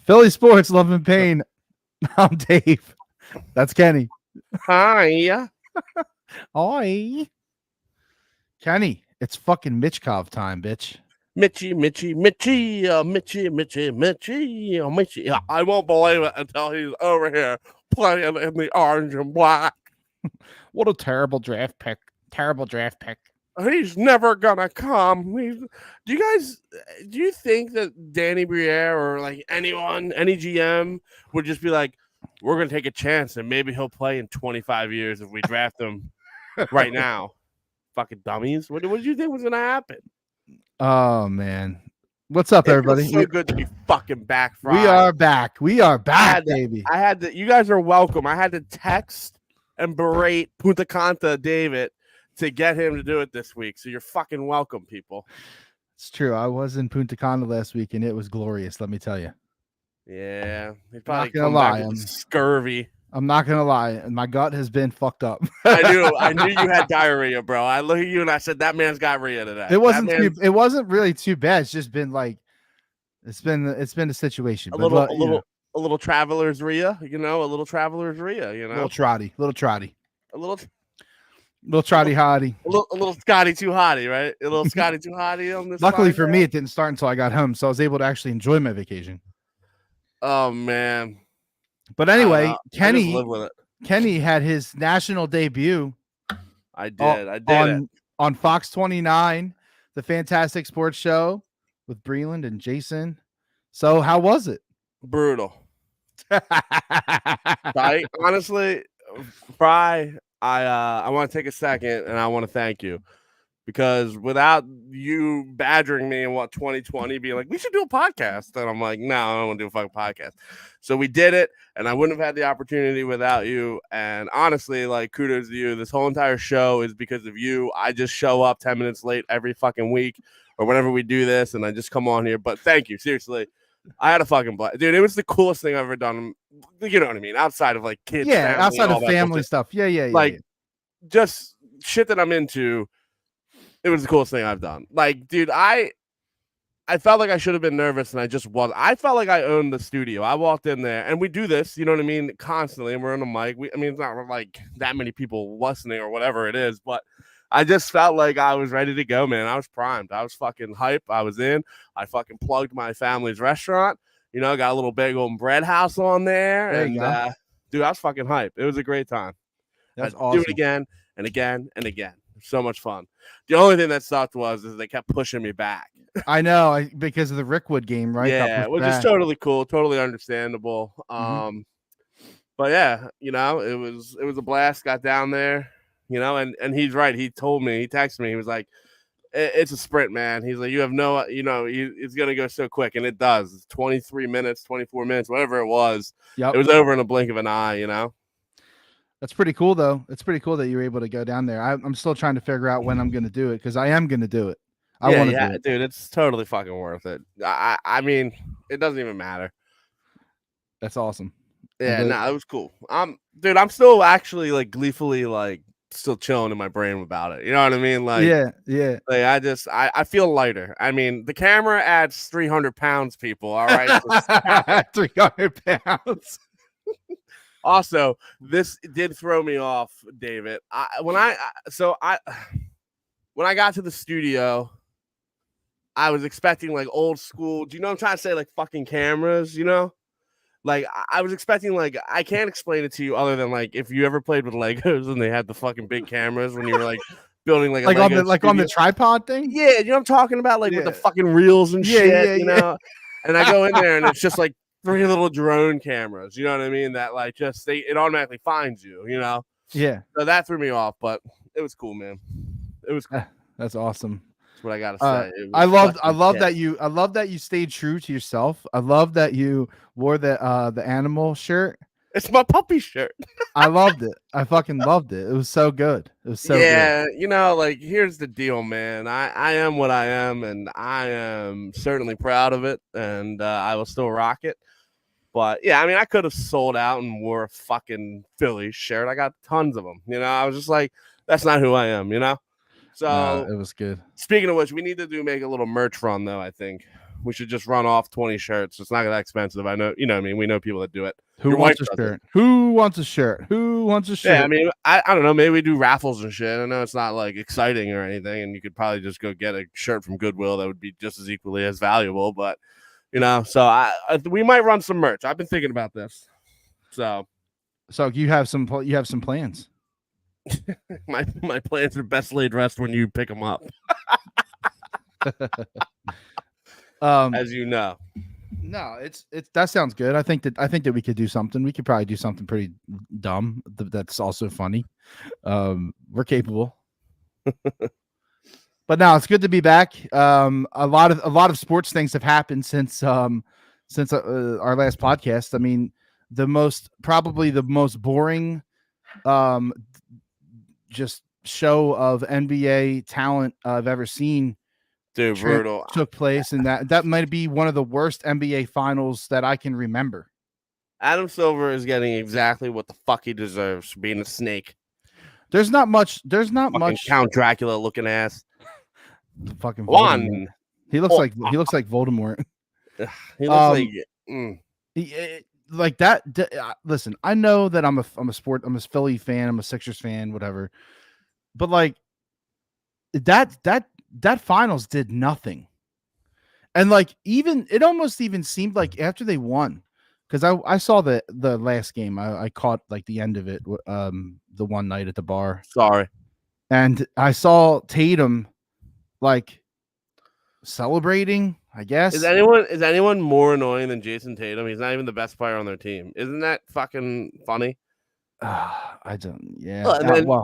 Philly Sports, Love and Pain. I'm Dave. That's Kenny. Hi. Oi. Kenny, it's fucking Mitchkov time, bitch. Mitchie. I won't believe it until he's over here playing in the orange and black. What a terrible draft pick. He's never gonna come. Do you think that Danny Briere or like anyone, any GM would just be like, we're gonna take a chance and maybe he'll play in 25 years if we draft him right now? Fucking dummies. What did you think was gonna happen? Oh, man. What's up, everybody? It's so good to be fucking back, Fry. We are back, baby. You guys are welcome. I had to text and berate Punta Cana David to get him to do it this week. So you're fucking welcome, people. It's true. I was in Punta Cana last week, and it was glorious, let me tell you. Yeah. He probably come back with scurvy. I'm not going to lie. My gut has been fucked up. I knew you had diarrhea, bro. I looked at you and I said, that man's got rhea today. It wasn't really too bad. It's just been like, it's been a situation. A little traveler's rhea, a little traveler's rhea, a little trotty. A little trotty hottie. A little Scotty too hottie, right? A little Scotty too hottie on this. Luckily for me, it didn't start until I got home, so I was able to actually enjoy my vacation. Oh man. But anyway, Kenny had his national debut. I did on Fox 29, the Fantastic Sports Show with Breland and Jason. So how was it? Brutal. Honestly, Fry, I want to take a second and I want to thank you. Because without you badgering me in 2020 being like, we should do a podcast. And I'm like, no, I don't want to do a fucking podcast. So we did it. And I wouldn't have had the opportunity without you. And honestly, like, kudos to you. This whole entire show is because of you. I just show up 10 minutes late every fucking week or whenever we do this. And I just come on here. But thank you. Seriously. I had a fucking blast. Dude, it was the coolest thing I've ever done. You know what I mean? Outside of like kids. Yeah, outside of family stuff. Yeah. Like, just shit that I'm into. It was the coolest thing I've done. Like, dude, I felt like I should have been nervous, and I just wasn't. I felt like I owned the studio. I walked in there, and we do this, you know what I mean, constantly, and we're on the mic. It's not like that many people listening or whatever it is, but I just felt like I was ready to go, man. I was primed. I was fucking hype. I was in. I fucking plugged my family's restaurant. Got a little bagel and bread house on there. Dude, I was fucking hype. It was a great time. That's awesome. Do it again and again and again. So much fun. The only thing that sucked was they kept pushing me back. I know, because of the Rickwood game, right? Yeah, which is totally cool, totally understandable. But yeah, it was a blast. Got down there, and he's right. He told me, he texted me, he was like, "It's a sprint, man." He's like, "You have no, it's gonna go so quick," and it does. It's 23 minutes, 24 minutes, whatever it was. Yep. It was over in a blink of an eye, That's pretty cool, though. It's pretty cool that you were able to go down there. I'm still trying to figure out when I'm going to do it, because I am going to do it. I want to do it. Dude, it's totally fucking worth it. I mean, it doesn't even matter. That's awesome. Yeah, it was cool. Dude, I'm still actually like gleefully like still chilling in my brain about it. You know what I mean? Like, yeah. Like I feel lighter. I mean, the camera adds 300 pounds, people. All right, 300 pounds. Also, this did throw me off, David. When I got to the studio, I was expecting like old school. Do you know what I'm trying to say? Like fucking cameras, Like I was expecting like, I can't explain it to you other than like if you ever played with Legos and they had the fucking big cameras when you were like building like a on the tripod thing. Yeah, you know what I'm talking about, like with the fucking reels and shit, you know. And I go in there and it's just like 3 little drone cameras, you know what I mean? That like it automatically finds you, Yeah. So that threw me off, but it was cool, man. It was cool. That's awesome. That's what I gotta say. I love that you stayed true to yourself. I love that you wore the animal shirt. It's my puppy shirt. I loved it. I fucking loved it. It was so good. It was so good. Like here's the deal, man. I am what I am, and I am certainly proud of it, and I will still rock it. But yeah, I mean, I could have sold out and wore a fucking Philly shirt. I got tons of them. I was just like, that's not who I am. So it was good. Speaking of which, we need to make a little merch run though. I think We should just run off 20 shirts. It's not that expensive. I know, I mean, we know people that do it. Who Your wants wife a does it. shirt? Who wants a shirt? Who wants a shirt? Yeah, I mean, I don't know. Maybe we do raffles and shit. I know it's not like exciting or anything, and you could probably just go get a shirt from Goodwill that would be just as equally as valuable. But so we might run some merch. I've been thinking about this. So you have some plans. my plans are best laid rest when you pick them up, as you know. No, it's that sounds good. I think that we could do something. We could probably do something pretty dumb that's also funny. We're capable. But now it's good to be back. A lot of sports things have happened since our last podcast. I mean, probably the most boring just show of NBA talent I've ever seen. Dude, brutal. Took place, and that might be one of the worst NBA finals that I can remember. Adam Silver is getting exactly what the fuck he deserves for being a snake. There's not much Count Dracula looking ass. The fucking Voldemort. One. He looks like Voldemort. He looks like that. Listen, I know that I'm a Philly fan, I'm a Sixers fan, whatever. But like that finals did nothing. And like it almost even seemed like after they won, because I saw the last game. I caught like the end of it the one night at the bar. Sorry. And I saw Tatum like celebrating, I guess. Is anyone more annoying than Jason Tatum? He's not even the best player on their team. Isn't that fucking funny? I don't. Yeah.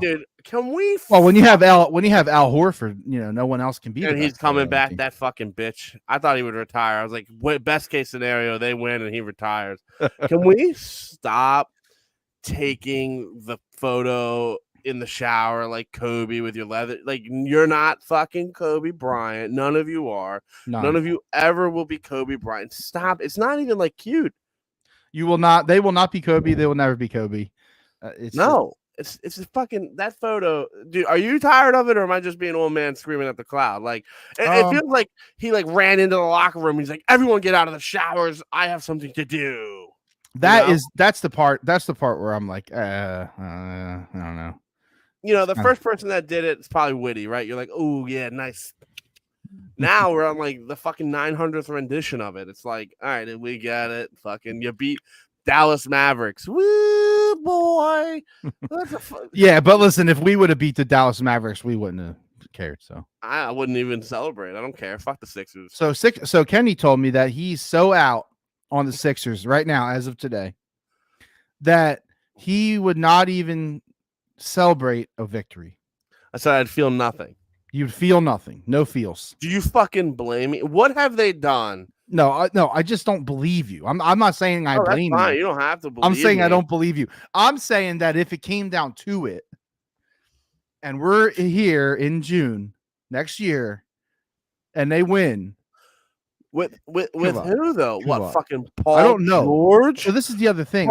Dude, can we? Well, when you have Al Horford, no one else can beat. And he's coming back. That fucking bitch. I thought he would retire. I was like, best case scenario, they win and he retires. Can we stop taking the photo in the shower like Kobe with your leather? Like, you're not fucking Kobe Bryant. None of you are. None of you ever will be Kobe Bryant. Stop. It's not even like cute. You will not. They will not be Kobe. They will never be Kobe. It's just fucking that photo, dude. Are you tired of it, or am I just being an old man screaming at the cloud? Like it feels like he like ran into the locker room. He's like, "Everyone, get out of the showers. I have something to do." That's the part where I'm like, I don't know. The first person that did it is probably witty, right? You're like, "Oh yeah, nice." Now we're on like the fucking 900th rendition of it. It's like, all right, we got it. Fucking, you beat Dallas Mavericks. Woo, boy. Yeah, but listen, if we would have beat the Dallas Mavericks, we wouldn't have cared. So I wouldn't even celebrate. I don't care. Fuck the Sixers. So Kenny told me that he's so out on the Sixers right now, as of today, that he would not even celebrate a victory. I said I'd feel nothing. You'd feel nothing. No feels. Do you fucking blame me? What have they done? No, I just don't believe you. I'm not saying I blame you. You don't have to believe I'm saying me. I don't believe you. I'm saying that if it came down to it, and we're here in June next year, and they win. With who though? What fucking Paul? I don't know. George? So this is the other thing.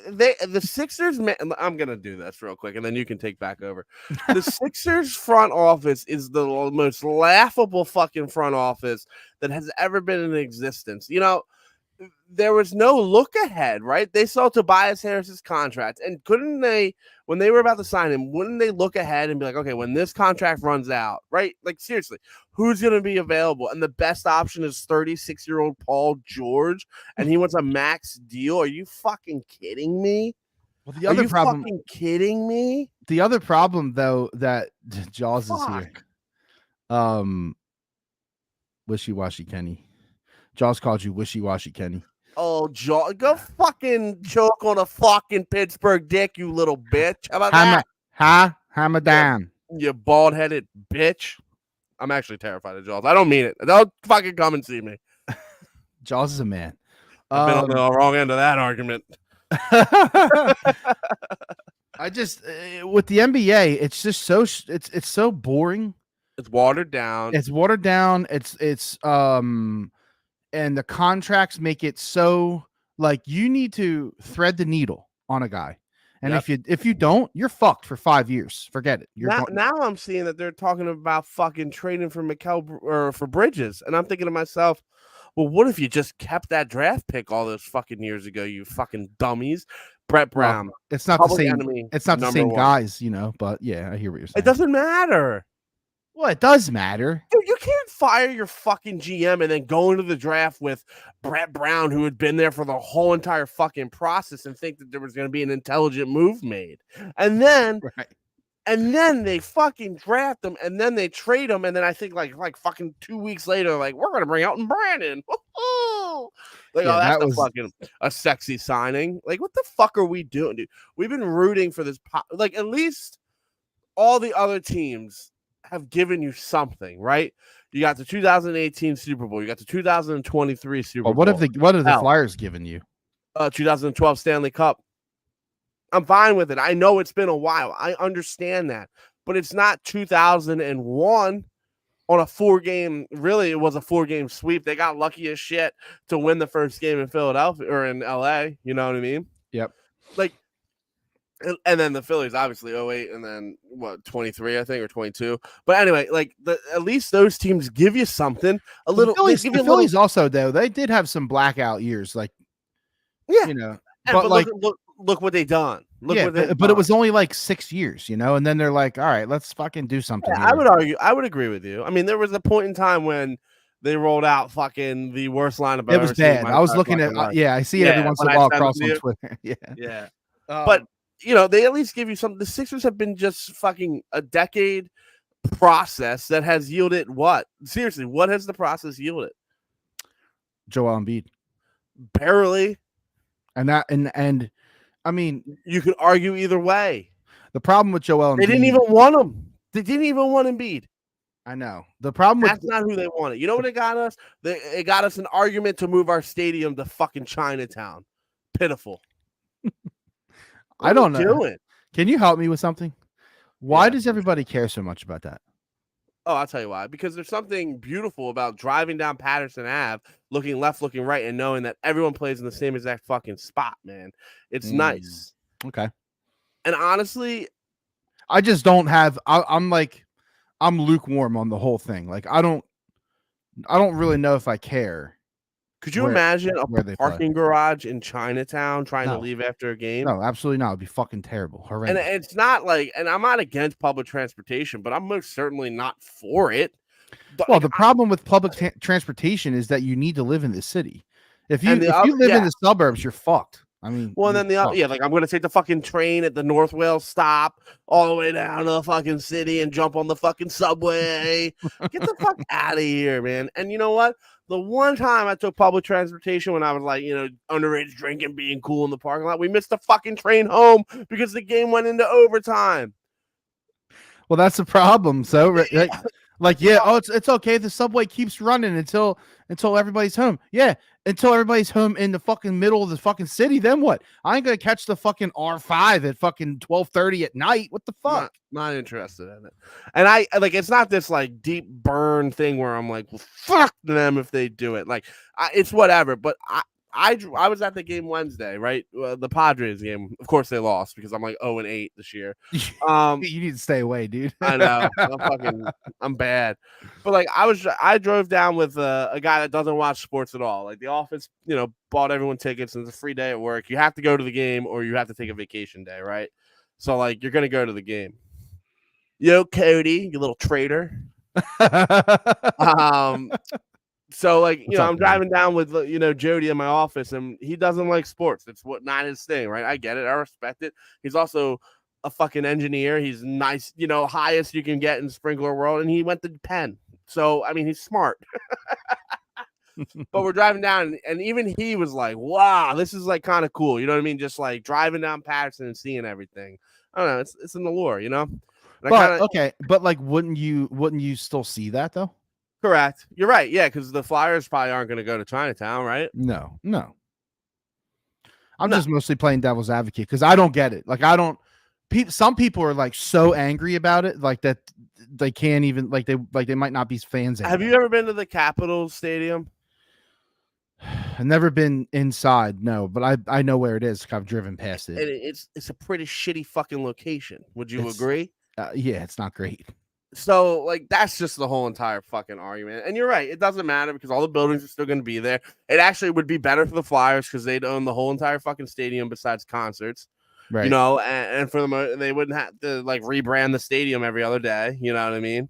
The Sixers, man, I'm gonna do this real quick, and then you can take back over. The Sixers front office is the most laughable fucking front office that has ever been in existence. There was no look ahead, right? They saw Tobias Harris's contract, and couldn't they, when they were about to sign him, wouldn't they look ahead and be like, okay, when this contract runs out, right? Like, seriously, who's going to be available? And the best option is 36-year-old Paul George, and he wants a max deal. Are you fucking kidding me? Well, the other problem, fucking kidding me? The other problem, though, that Jaws is here. Wishy-washy Kenny. Jaws called you wishy-washy Kenny. Oh, Jaws, go fucking choke on a fucking Pittsburgh dick, you little bitch. How about that? Hammer down. You bald-headed bitch. I'm actually terrified of Jaws. I don't mean it. Don't fucking come and see me. Jaws is a man. I've been on the wrong end of that argument. I just with the NBA, it's just so it's so boring. It's watered down. And the contracts make it so like you need to thread the needle on a guy, And Yep. if you don't, you're fucked for 5 years. Forget it. You're Now I'm seeing that they're talking about fucking trading for or for Bridges, and I'm thinking to myself, well, what if you just kept that draft pick all those fucking years ago? You fucking dummies. Brett Brown, it's not the public same. enemy. It's not the number same one. guys, but yeah, I hear what you're saying. It doesn't matter. Well, it does matter. Dude, you can't fire your fucking GM and then go into the draft with Brett Brown, who had been there for the whole entire fucking process, and think that there was going to be an intelligent move made. And then, Right. and then they fucking draft them, and then they trade them, and then I think like fucking 2 weeks later, like, we're going to bring Elton Brandon. Like, Yeah, oh, that's that was fucking a sexy signing. Like, what the fuck are we doing, dude? We've been rooting for this. Like, at least all the other teams have given you something, right? You got the 2018 Super Bowl. You got the 2023 Super Bowl. What have the Flyers given you? 2012 Stanley Cup. I'm fine with it. I know it's been a while. I understand that. But it's not 2001 on a 4-game. Really, it was a 4-game sweep. They got lucky as shit to win the first game in Philadelphia or in LA. You know what I mean? Yep. Like, and then the Phillies, obviously, 08 and then, 23, I think, or 22. But anyway, like, at least those teams give you something. The Phillies also, though, they did have some blackout years. Like, yeah. But like, look what they done. But it was only like 6 years, and then they're like, all right, let's fucking do something. Yeah, I would agree with you. I mean, there was a point in time when they rolled out fucking the worst lineup. It was bad. I was looking at, I see it every once in a while across on Twitter. Yeah. But they at least give you something. The Sixers have been just fucking a decade process that has yielded what? Seriously, what has the process yielded? Joel Embiid. Barely. And I mean, you could argue either way. The problem with Joel Embiid, they didn't even want him. They didn't even want Embiid. I know. The problem that's not who they wanted. You know what it got us? It got us an argument to move our stadium to fucking Chinatown. Pitiful. I don't know. Can you help me with something? Why does everybody care so much about that? Oh, I'll tell you why. Because there's something beautiful about driving down Patterson Ave, looking left, looking right, and knowing that everyone plays in the same exact fucking spot, man. It's nice. Okay. And honestly, I just don't have. I'm lukewarm on the whole thing. Like, I don't really know if I care. Could you imagine a parking garage in Chinatown trying to leave after a game? No, absolutely not. It'd be fucking terrible. Horrendous. And it's not like, and I'm not against public transportation, but I'm most certainly not for it. Well, the problem with public transportation is that you need to live in the city. If you live in the suburbs, you're fucked. I mean, well, then like, I'm gonna take the fucking train at the North Wales stop all the way down to the fucking city and jump on the fucking subway. Get the fuck out of here, man. And you know what? The one time I took public transportation when I was like, underage drinking, being cool in the parking lot, we missed the fucking train home because the game went into overtime. Well, that's the problem. So, it's okay. The subway keeps running until everybody's home. Yeah, until everybody's home in the fucking middle of the fucking city. Then what? I ain't gonna catch the fucking R5 at fucking 12:30 at night. What the fuck? Not interested in it. And I like, it's not this like deep burn thing where I'm like, well, fuck them if they do it. Like, it's whatever. But I was at the game Wednesday, right? The Padres game. Of course, they lost because I'm like 0-8 this year. You need to stay away, dude. I know. I'm bad. But like, I drove down with a guy that doesn't watch sports at all. Like, the office, bought everyone tickets and it's a free day at work. You have to go to the game or you have to take a vacation day, right? So like, you're gonna go to the game. Yo, Cody, you little traitor. So like, I'm driving down with, Jody in my office and he doesn't like sports. It's not his thing, right? I get it. I respect it. He's also a fucking engineer. He's nice, highest you can get in sprinkler world. And he went to Penn. So, I mean, he's smart. But we're driving down and even he was like, wow, this is like kind of cool. You know what I mean? Just like driving down Patterson and seeing everything. I don't know. It's in the lore, But okay. But like, wouldn't you still see that though? Correct. You're right. Yeah, because the Flyers probably aren't going to go to Chinatown, right? No. I'm just mostly playing devil's advocate because I don't get it. Like, some people are like so angry about it, like that they can't even they might not be fans anymore. Have you ever been to the Capitals Stadium? I've never been inside, no, but I know where it is. I've driven past it. And it's a pretty shitty fucking location. Would you It's agree? yeah, it's not great. So, like, that's just the whole entire fucking argument. And you're right. It doesn't matter because all the buildings are still going to be there. It actually would be better for the Flyers because they'd own the whole entire fucking stadium besides concerts. Right. You know, and for them, they wouldn't have to, like, rebrand the stadium every other day. You know what I mean?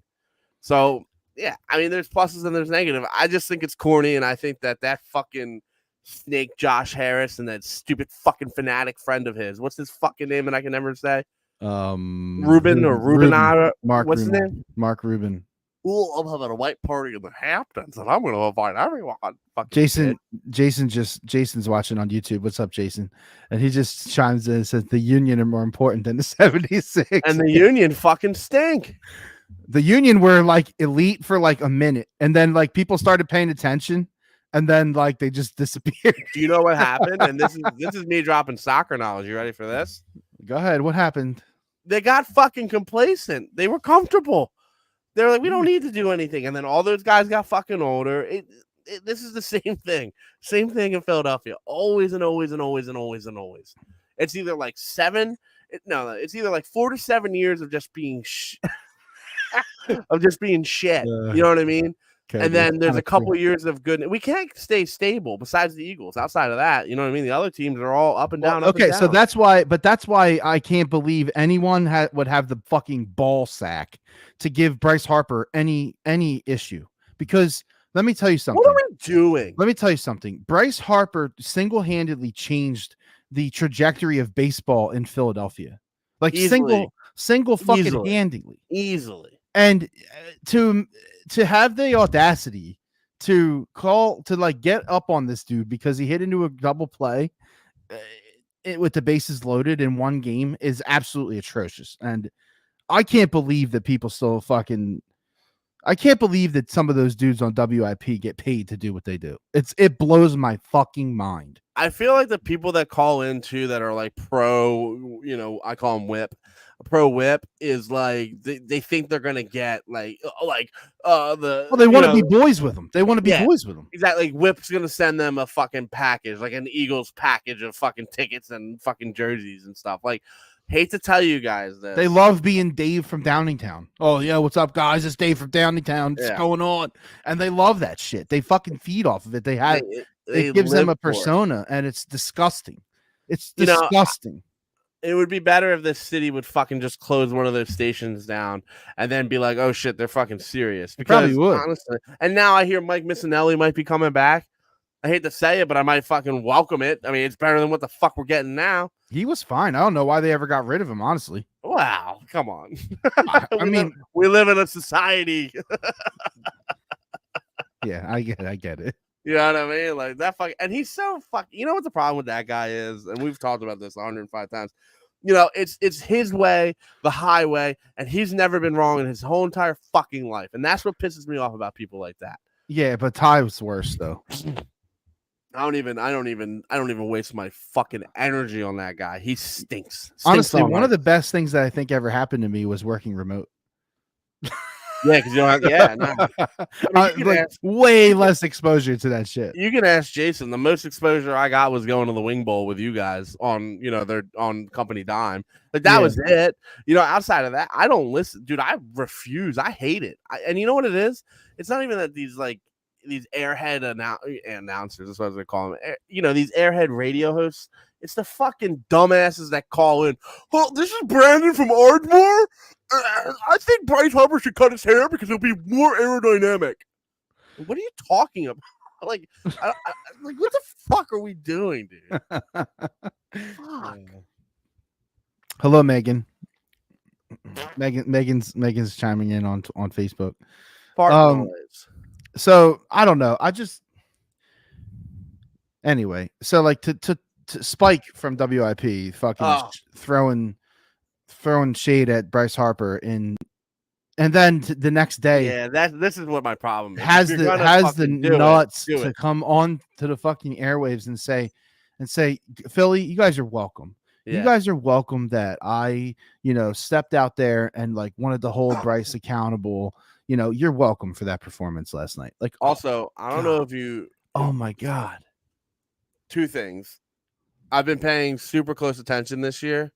So, yeah. I mean, there's pluses and there's negative. I just think it's corny, and I think that fucking snake Josh Harris and that stupid fucking fanatic friend of his, what's his fucking name that I can never say? Ruben or Rubenada. Mark What's Ruben. his name? Mark Ruben. Oh, I'm having a white party in the Hamptons, and I'm going to invite everyone. Fucking Jason's watching on YouTube. What's up, Jason? And he just chimes in and says the Union are more important than the 76. And the Union fucking stink. The Union were like elite for like a minute, and then like people started paying attention, and then like they just disappeared. Do you know what happened? And this is me dropping soccer knowledge. You ready for this? Go ahead. What happened? They got fucking complacent. They were comfortable. They're like, we don't need to do anything. And then all those guys got fucking older. This is the same thing. Same thing in Philadelphia. Always and always and always and always and always. It's either like it's either like 4 to 7 years of just being of just being shit. You know what I mean? Okay, and then there's a couple years of good. We can't stay stable besides the Eagles. Outside of that, you know what I mean? The other teams are all up and down. Okay, so that's why I can't believe anyone would have the fucking ball sack to give Bryce Harper any issue. Because let me tell you something. What are we doing? Let me tell you something. Bryce Harper single-handedly changed the trajectory of baseball in Philadelphia. Like Easily. single fucking handedly. Easily. And to have the audacity to get up on this dude because he hit into a double play with the bases loaded in one game is absolutely atrocious. And I can't believe that people still I can't believe that some of those dudes on WIP get paid to do what they do. It blows my fucking mind. I feel like the people that call in too that are like pro, I call them whip. A pro whip is like they think they're gonna get they want to be boys with them. They want to be boys with them. Exactly. Like Whip's gonna send them a fucking package, like an Eagles package of fucking tickets and fucking jerseys and stuff. Like, hate to tell you guys this. They love being Dave from Downingtown. Oh yeah, what's up, guys? It's Dave from Downingtown. What's going on? And they love that shit. They fucking feed off of it. It gives them a persona, and it's disgusting. It's disgusting. It would be better if this city would fucking just close one of those stations down and then be like, oh shit, they're fucking serious. Because probably would. Honestly, and now I hear Mike Missinelli might be coming back. I hate to say it, but I might fucking welcome it. I mean, it's better than what the fuck we're getting now. He was fine. I don't know why they ever got rid of him, honestly. Wow, come on. We live in a society. Yeah, I get it. You know what I mean? Like that fucking, and he's so fucking. You know what the problem with that guy is? And we've talked about this 105 times. It's his way, the highway, and he's never been wrong in his whole entire fucking life. And that's what pisses me off about people like that. Yeah, but Ty was worse though. I don't even waste my fucking energy on that guy. He stinks. Honestly, one of the best things that I think ever happened to me was working remote. Yeah, because you don't have, way less exposure to that shit. You can ask Jason. The most exposure I got was going to the Wing Bowl with you guys on, they're on company dime. Like that was it. Outside of that, I don't listen, dude. I refuse. I hate it. And you know what it is? It's not even that these airhead announcers. That's what I was gonna call them. These airhead radio hosts. It's the fucking dumbasses that call in. Oh, this is Brandon from Ardmore. I think Bryce Harper should cut his hair because it'll be more aerodynamic. What are you talking about? Like what the fuck are we doing, dude? Fuck. Hello, Megan. Megan's chiming in on Facebook. So I don't know. Anyway. So like to Spike from WIP fucking throwing shade at Bryce Harper and then the next day, this is what my problem is. Has the nuts to come on to the fucking airwaves and say, Philly, you guys are welcome. Yeah. You guys are welcome that I, stepped out there and like wanted to hold Bryce accountable. You're welcome for that performance last night. Like, also, I don't know if you. Oh my God. two things. I've been paying super close attention this year.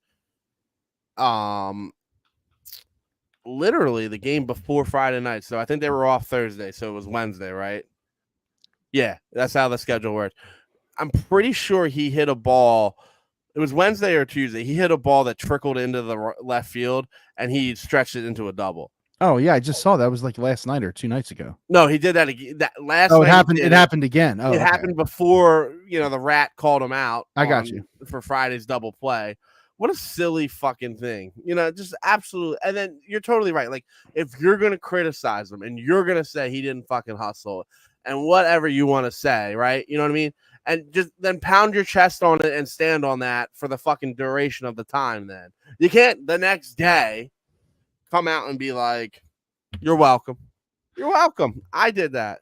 Literally the game before Friday night. So I think they were off Thursday, so it was Wednesday, right? Yeah, that's how the schedule works. I'm pretty sure he hit a ball. It was Wednesday or Tuesday. He hit a ball that trickled into the left field, and he stretched it into a double. Oh yeah, I just saw that. It was like last night or 2 nights ago. No, he did that again. That last Oh, night it happened. he It did happened again. Oh, it okay. happened before the rat called him out. I got you for Friday's double play. What a silly fucking thing, just absolutely. And then you're totally right. Like if you're gonna criticize him and you're gonna say he didn't fucking hustle and whatever you want to say, right? You know what I mean? And just then pound your chest on it and stand on that for the fucking duration of the time. Then you can't the next day come out and be like, "You're welcome. You're welcome. I did that."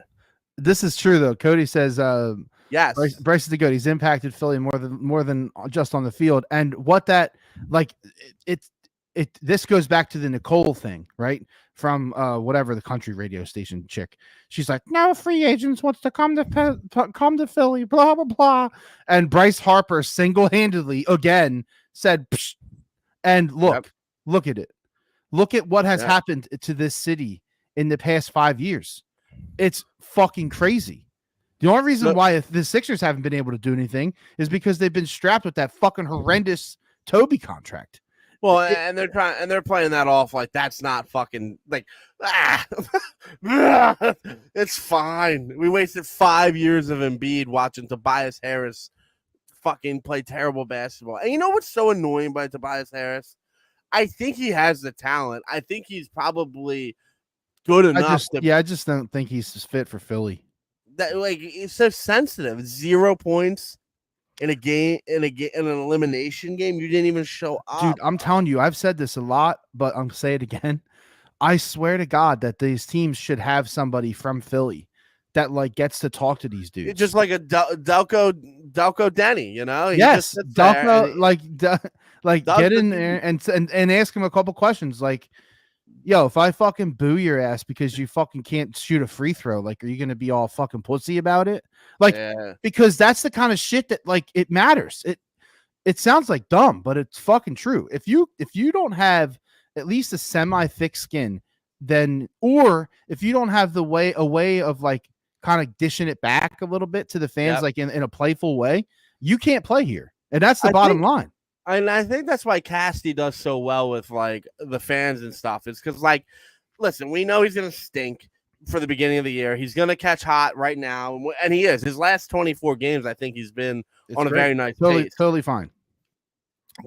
This is true though. Cody says, yes, Bryce is the good. He's impacted Philly more than just on the field. And what that like this goes back to the Nicole thing, right? From whatever the country radio station chick. She's like, no free agents wants to come to Philly, blah blah blah. And Bryce Harper single-handedly again said, psh, and look at it. Look at what has happened to this city in the past 5 years. It's fucking crazy. The only reason why the Sixers haven't been able to do anything is because they've been strapped with that fucking horrendous Toby contract. Well, and they're playing that off like that's not fucking like it's fine. We wasted 5 years of Embiid watching Tobias Harris fucking play terrible basketball. And you know what's so annoying by Tobias Harris? I think he has the talent. I think he's probably good enough. I just don't think he's fit for Philly. That like it's so sensitive. 0 points in a game in an elimination game. You didn't even show up. Dude, I'm telling you, I've said this a lot, but I'm say it again. I swear to God that these teams should have somebody from Philly that like gets to talk to these dudes. It's just like a Delco Denny, Yes, Delco get in there and ask him a couple questions like, yo, if I fucking boo your ass because you fucking can't shoot a free throw, like, are you going to be all fucking pussy about it? Like, because that's the kind of shit that like it matters. It sounds like dumb, but it's fucking true. If you don't have at least a semi-thick skin, then, or if you don't have a way of like kind of dishing it back a little bit to the fans, like in a playful way, you can't play here. And that's the bottom line. And I think that's why Cassidy does so well with like the fans and stuff. It's because like, listen, we know he's gonna stink for the beginning of the year. He's gonna catch hot right now, and he is. His last 24 games, I think he's been on a very nice pace. Totally fine.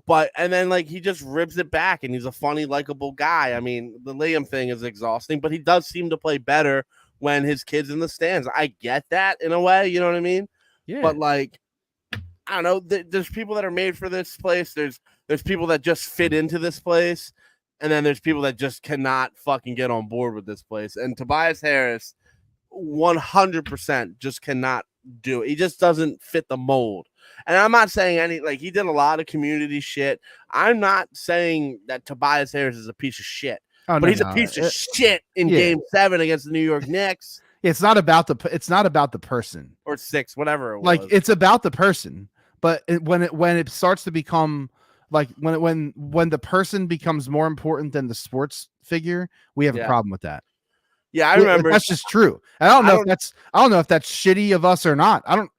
But and then like he just ribs it back, and he's a funny, likable guy. I mean, the Liam thing is exhausting, but he does seem to play better when his kid's in the stands. I get that in a way, you know what I mean? Yeah. But like, I don't know. There's people that are made for this place. There's people that just fit into this place, and then there's people that just cannot fucking get on board with this place. And Tobias Harris, 100% just cannot do it. He just doesn't fit the mold. And I'm not saying he did a lot of community shit. I'm not saying that Tobias Harris is a piece of shit, but he's a piece of shit in Game 7 against the New York Knicks. It's not about the person or 6, whatever it was. Like it's about the person. But when it starts to become like when the person becomes more important than the sports figure, we have a problem with that. Yeah, I remember. That's just true. I don't know if that's shitty of us or not. I don't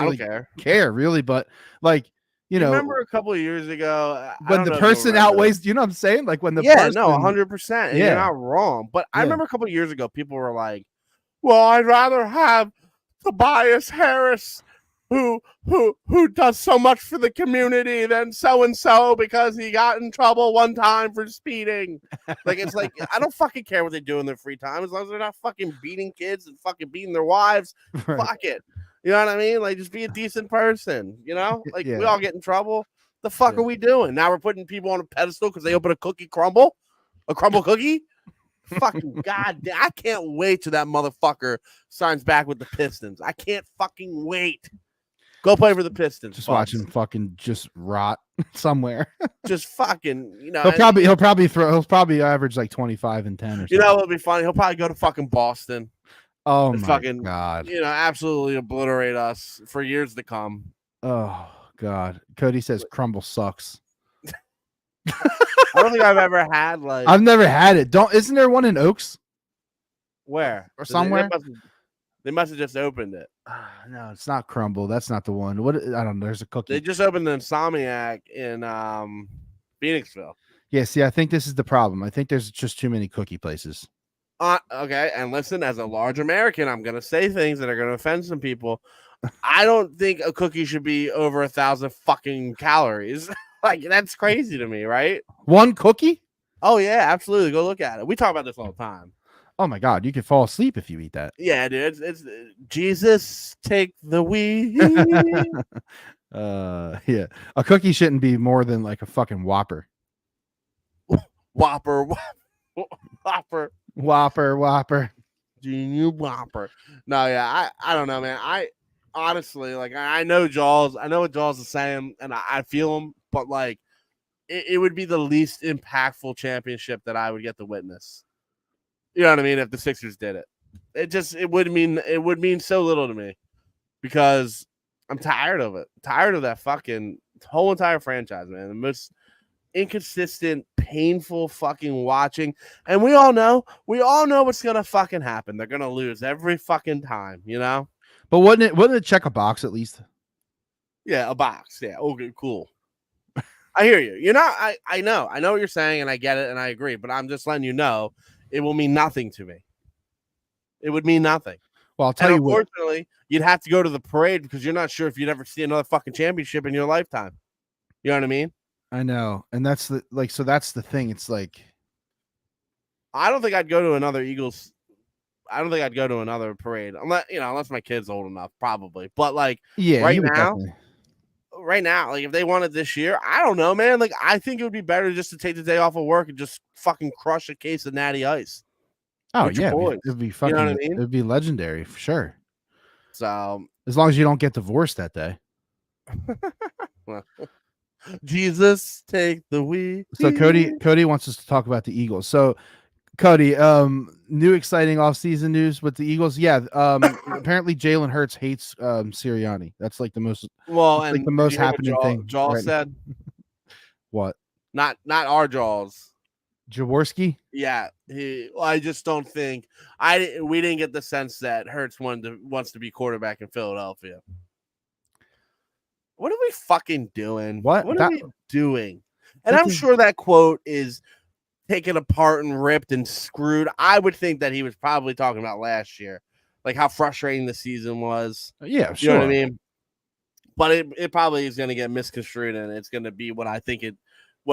really care really, but like you know, remember a couple of years ago when the person outweighs. You know what I'm saying? Like when the person, 100%. And you're not wrong. But I remember a couple of years ago, people were like, "Well, I'd rather have Tobias Harris." Who does so much for the community than so and so because he got in trouble one time for speeding. Like it's like I don't fucking care what they do in their free time as long as they're not fucking beating kids and fucking beating their wives. Right. Fuck it. You know what I mean? Like just be a decent person, Like we all get in trouble. The fuck are we doing? Now we're putting people on a pedestal because they open a crumble cookie. Fucking god, I can't wait till that motherfucker signs back with the Pistons. I can't fucking wait. Go play for the Pistons. Just watch him fucking just rot somewhere. Just fucking, He'll probably average like 25 and 10 or something. It'll be funny. He'll probably go to fucking Boston. Oh and my fucking, God. absolutely obliterate us for years to come. Oh God. Cody says crumble sucks. I don't think I've ever had like I've never had it. Isn't there one in Oaks where or they somewhere? must have just opened it. No, it's not crumble. That's not the one. What I don't know. There's a They cookie. just opened the Insomniac in Phoenixville. Yeah, see, I think this is the problem. I think there's just too many cookie places. Okay, and listen, as a large American, I'm gonna say things that are gonna offend some people. I don't think a cookie should be over 1,000 fucking calories. Like that's crazy to me, right? One cookie? Oh yeah, absolutely. Go look at it. We talk about this all the time. Oh my God, you could fall asleep if you eat that. Yeah, dude. It's Jesus take the wheel. Yeah. A cookie shouldn't be more than like a fucking Whopper. Whopper. Whopper. Junior Whopper. No, yeah, I don't know, man. I honestly like I know Jaws. I know what Jaws is saying, and I feel him, but like it would be the least impactful championship that I would get to witness. You know what I mean? If the Sixers did it, it would mean so little to me because I'm tired of it. Tired of that fucking whole entire franchise, man. The most inconsistent, painful fucking watching. And we all know what's gonna fucking happen. They're gonna lose every fucking time, you know? But wouldn't it check a box at least? Yeah, a box. Yeah. Okay, cool. I hear you. I know what you're saying, and I get it, and I agree, but I'm just letting you know it will mean nothing to me. It would mean nothing. Well, I'll tell you what. Unfortunately, you'd have to go to the parade because you're not sure if you'd ever see another fucking championship in your lifetime. You know what I mean? I know. And that's the thing. It's like I don't think I'd go to another Eagles. I don't think I'd go to another parade unless my kid's old enough, probably. But like right now, like if they won it this year, I don't know, man. Like I think it would be better just to take the day off of work and just fucking crush a case of Natty Ice. Oh yeah, it'd be fucking. You know what I mean? It'd be legendary for sure. So as long as you don't get divorced that day. Well, Jesus take the wheel. So Cody wants us to talk about the Eagles. So Cody, new exciting offseason news with the Eagles. Yeah, apparently Jalen Hurts hates Sirianni. That's like the most and the most happening thing. Jaws said what? Not our Jaws. Jaworski? Yeah, I just don't think we didn't get the sense that Hurts wants to be quarterback in Philadelphia. What are we fucking doing? What are we doing? And I'm sure that quote is taken apart and ripped and screwed. I would think that he was probably talking about last year, like how frustrating the season was. Yeah, sure. You know what I mean? But it probably is going to get misconstrued, and it's going to be what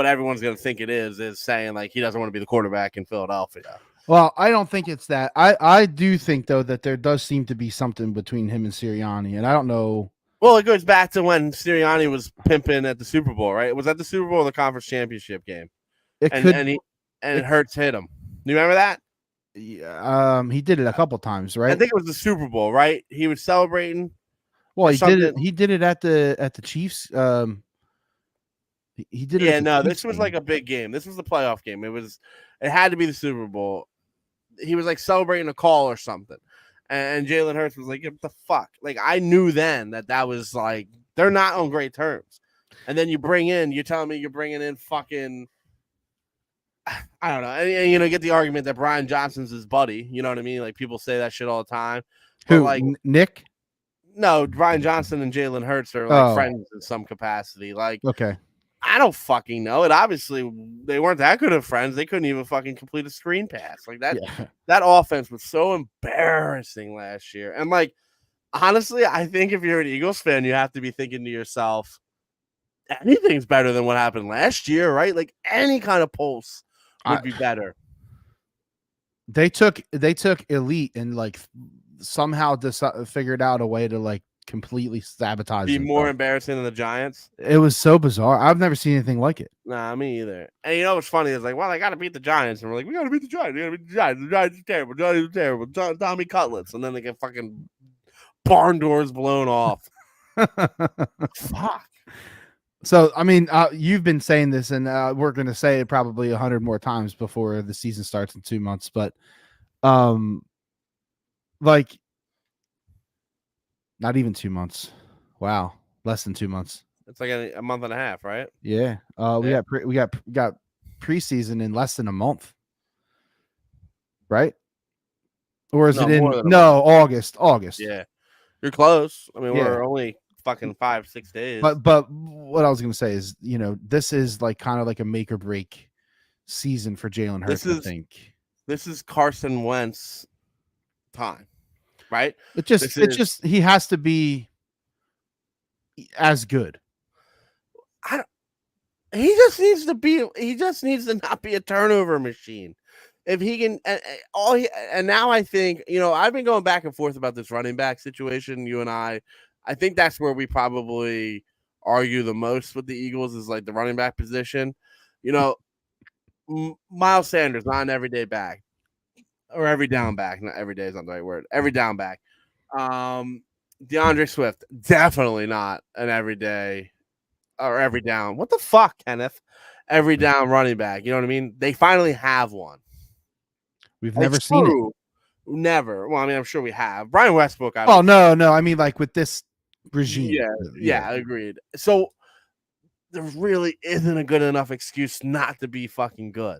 everyone's going to think it is saying like he doesn't want to be the quarterback in Philadelphia. Well, I don't think it's that. I do think though that there does seem to be something between him and Sirianni, and I don't know. Well, it goes back to when Sirianni was pimping at the Super Bowl, right? Was that the Super Bowl or the conference championship game? It Hurts hit him. You remember that? Yeah, he did it a couple times, right? I think it was the Super Bowl, right? He was celebrating. Well, he did it at the Chiefs. He did it. Yeah, no, this was like a big game. This was the playoff game. It had to be the Super Bowl. He was like celebrating a call or something. And Jalen Hurts was like, what the fuck? Like, I knew then that was like, they're not on great terms. And then you're telling me you're bringing in fucking, I don't know. And get the argument that Brian Johnson's his buddy. You know what I mean? Like, people say that shit all the time. Who, like Nick? No, Brian Johnson and Jalen Hurts are like friends in some capacity. Like, okay. I don't fucking know. It obviously they weren't that good of friends. They couldn't even fucking complete a screen pass. Like that. Yeah. That offense was so embarrassing last year. And like, honestly, I think if you're an Eagles fan, you have to be thinking to yourself, anything's better than what happened last year, right? Like any kind of pulse would be better. They took elite and like somehow figured out a way to like completely sabotage. Be more embarrassing than the Giants. It was so bizarre. I've never seen anything like it. Nah, me either. And you know what's funny is like, well, I got to beat the Giants, and we're like, we got to beat the Giants. We got to beat the Giants. The Giants are terrible. Giants are terrible. Tommy Cutlets, and then they get fucking barn doors blown off. Fuck. So I mean, you've been saying this, and we're going to say it probably 100 more times before the season starts in 2 months. But like not even 2 months. Wow, less than 2 months. It's like a month and a half, right? Yeah. We Yeah. got preseason in less than a month, right? Or is No, it more in than a month. August? August. Yeah, you're close. I mean, Yeah. we're only fucking 5-6 days. But what I was gonna say is, this is like kind of like a make or break season for Jalen This Hurts. I is think this is Carson Wentz time, right? This it's is just he has to be as good. I don't, he just needs to not be a turnover machine. If he can, and now I think, I've been going back and forth about this running back situation. You and I think that's where we probably argue the most with the Eagles is like the running back position. You know, Miles Sanders not an everyday back or every down back. Not every day is not the right word. Every down back. DeAndre Swift definitely not an everyday or every down. What the fuck, Kenneth? Every down running back. You know what I mean? They finally have one. We've never It's seen it. true. Never. Well, I mean, I'm sure we have. Brian Westbrook. Oh no. I mean, like with this regime. Yeah, agreed. So there really isn't a good enough excuse not to be fucking good,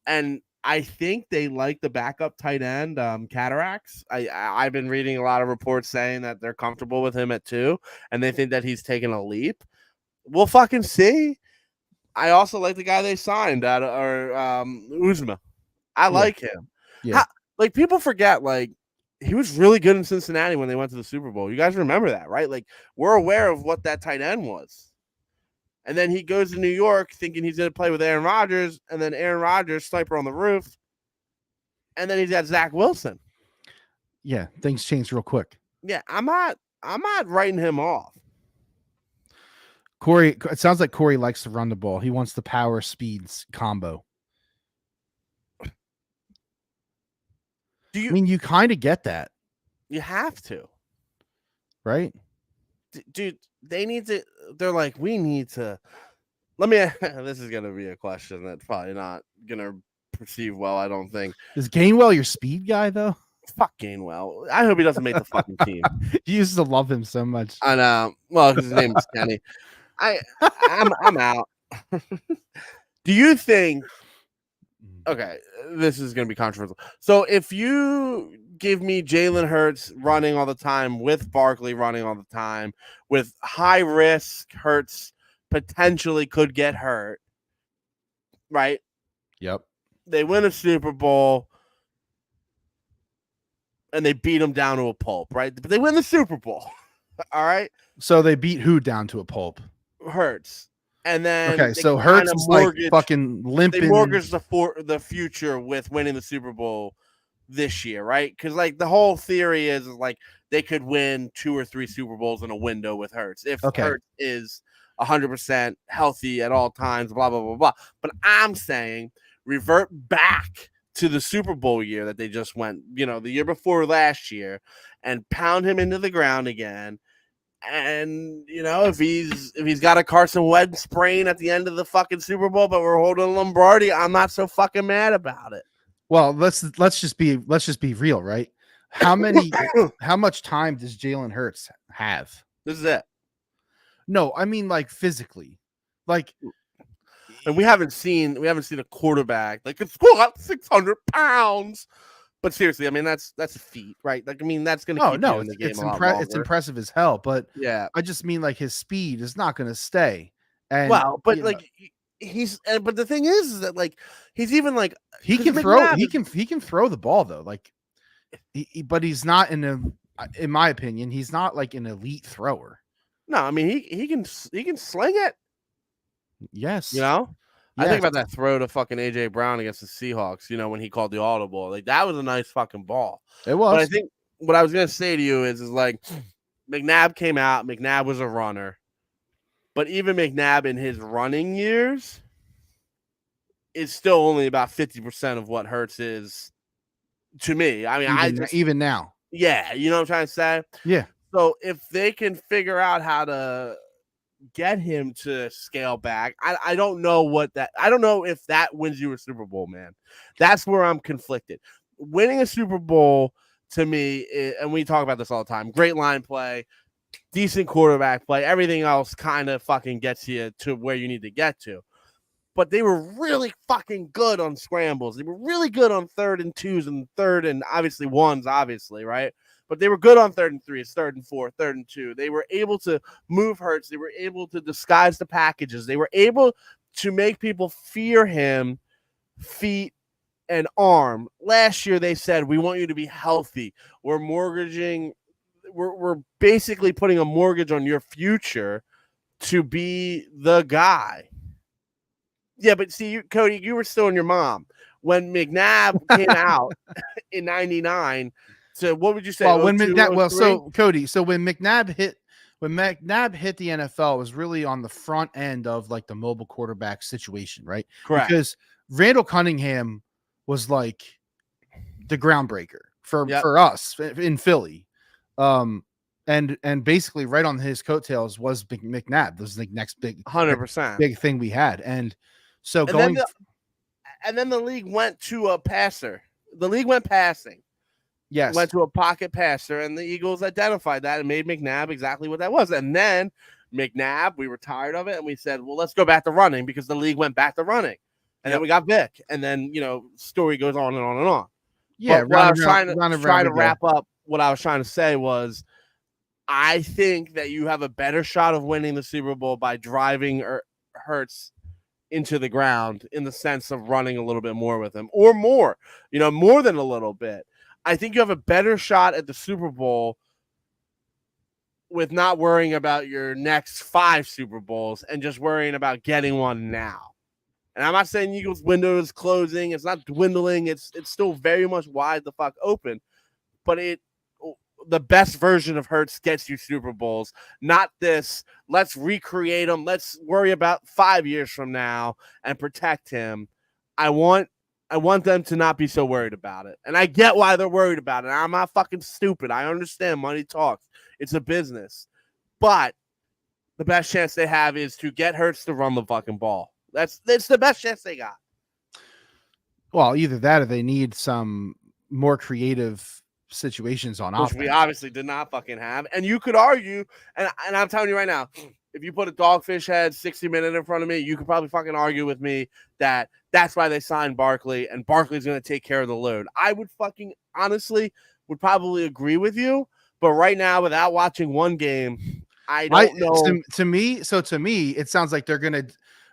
And I think they like the backup tight end, Cataracts. I've been reading a lot of reports saying that they're comfortable with him at 2, and they think that he's taken a leap. We'll fucking see. I also like the guy they signed Uzma. I like him. Yeah. Like people forget, like he was really good in Cincinnati when they went to the Super Bowl. You guys remember that, right? Like we're aware of what that tight end was. And then he goes to New York thinking he's going to play with Aaron Rodgers, and then Aaron Rodgers, sniper on the roof, and then he's got Zach Wilson. Yeah, things change real quick. Yeah, I'm not writing him off. Corey, it sounds like Corey likes to run the ball. He wants the power speeds combo. I mean, you kind of get that. You have to. Right? Dude, they need to. They're like, we need to. Let me. This is going to be a question that's probably not going to perceive well, I don't think. Is Gainwell your speed guy, though? Fuck Gainwell. I hope he doesn't make the fucking team. You used to love him so much. I know. Well, his name is Kenny. I'm out. Do you think? Okay, this is going to be controversial. So if you give me Jalen Hurts running all the time with Barkley running all the time with high risk, Hurts potentially could get hurt, right? Yep. They win a Super Bowl and they beat them down to a pulp, right? But they win the Super Bowl. All right. So they beat who down to a pulp? Hurts. And then okay, so Hurts is like fucking limping. They mortgage the future with winning the Super Bowl this year, right? Because like the whole theory is like they could win 2 or 3 Super Bowls in a window with Hurts if Hurts is 100% healthy at all times. Blah blah blah blah. But I'm saying revert back to the Super Bowl year that they just went, the year before last year, and pound him into the ground again. And if he's got a Carson Wentz sprain at the end of the fucking Super Bowl, but we're holding Lombardi, I'm not so fucking mad about it. Well, let's just be real, right? How much time does Jalen Hurts have? This is it. No, I mean like physically, like, and we haven't seen a quarterback like can squat 600 pounds. But seriously, I mean that's a feat, right? Like I mean that's going to keep you in the game it's impressive as hell. But yeah, I just mean like his speed is not going to stay. And but like but the thing is that like he's even like he can throw he can throw the ball though, like but he's not in my opinion, he's not like an elite thrower. No, I mean he can sling it. Yes, Yes. I think about that throw to fucking AJ Brown against the Seahawks, when he called the audible. Like that was a nice fucking ball. It was. But I think what I was gonna say to you is like McNabb came out, McNabb was a runner. But even McNabb in his running years is still only about 50% of what Hurts is to me. I mean, even now. Yeah, you know what I'm trying to say? Yeah. So if they can figure out how to get him to scale back, I don't know I don't know if that wins you a Super Bowl, man. That's where I'm conflicted. Winning a Super Bowl to me, and we talk about this all the time, great line play, decent quarterback play, everything else kind of fucking gets you to where you need to get to. But they were really fucking good on scrambles. They were really good on 3rd and 2s and 3rd and obviously 1s, obviously, right? But they were good on 3rd and 3s, 3rd and 4, 3rd and 2. They were able to move Hurts. They were able to disguise the packages. They were able to make people fear him, feet and arm. Last year they said, we want you to be healthy. We're mortgaging, we're basically putting a mortgage on your future to be the guy. Yeah, but see, Cody, you were still in your mom when McNabb came out in '99. So what would you say? Well, when 02, McNabb, well, 03? so Cody, so when McNabb hit the NFL, it was really on the front end of like the mobile quarterback situation, right? Correct. Because Randall Cunningham was like the groundbreaker for us in Philly. And basically right on his coattails was McNabb. This is the next big 100% big thing we had. And so and then the league went to a passer. The league went passing. Yes. Went to a pocket passer, and the Eagles identified that and made McNabb exactly what that was. And then McNabb, we were tired of it, and we said, well, let's go back to running because the league went back to running. And then we got Vic, and then, story goes on and on and on. Yeah, but what I was trying to wrap up, what I was trying to say was, I think that you have a better shot of winning the Super Bowl by driving Hurts into the ground in the sense of running a little bit more with him, or more, more than a little bit. I think you have a better shot at the Super Bowl with not worrying about your next 5 Super Bowls and just worrying about getting one now. And I'm not saying Eagles' window is closing. It's not dwindling. It's still very much wide the fuck open. But the best version of Hurts gets you Super Bowls, not this, let's recreate them. Let's worry about 5 years from now and protect him. I want them to not be so worried about it. And I get why they're worried about it. I'm not fucking stupid. I understand money talks. It's a business. But the best chance they have is to get Hurts to run the fucking ball. That's the best chance they got. Well, either that or they need some more creative situations on offense. Which we obviously did not fucking have. And you could argue, and I'm telling you right now, if you put a Dogfish Head 60-minute in front of me, you could probably fucking argue with me that that's why they signed Barkley, and Barkley's going to take care of the load. I would fucking honestly would probably agree with you, but right now, without watching one game, I don't know. To me, it sounds like they're going to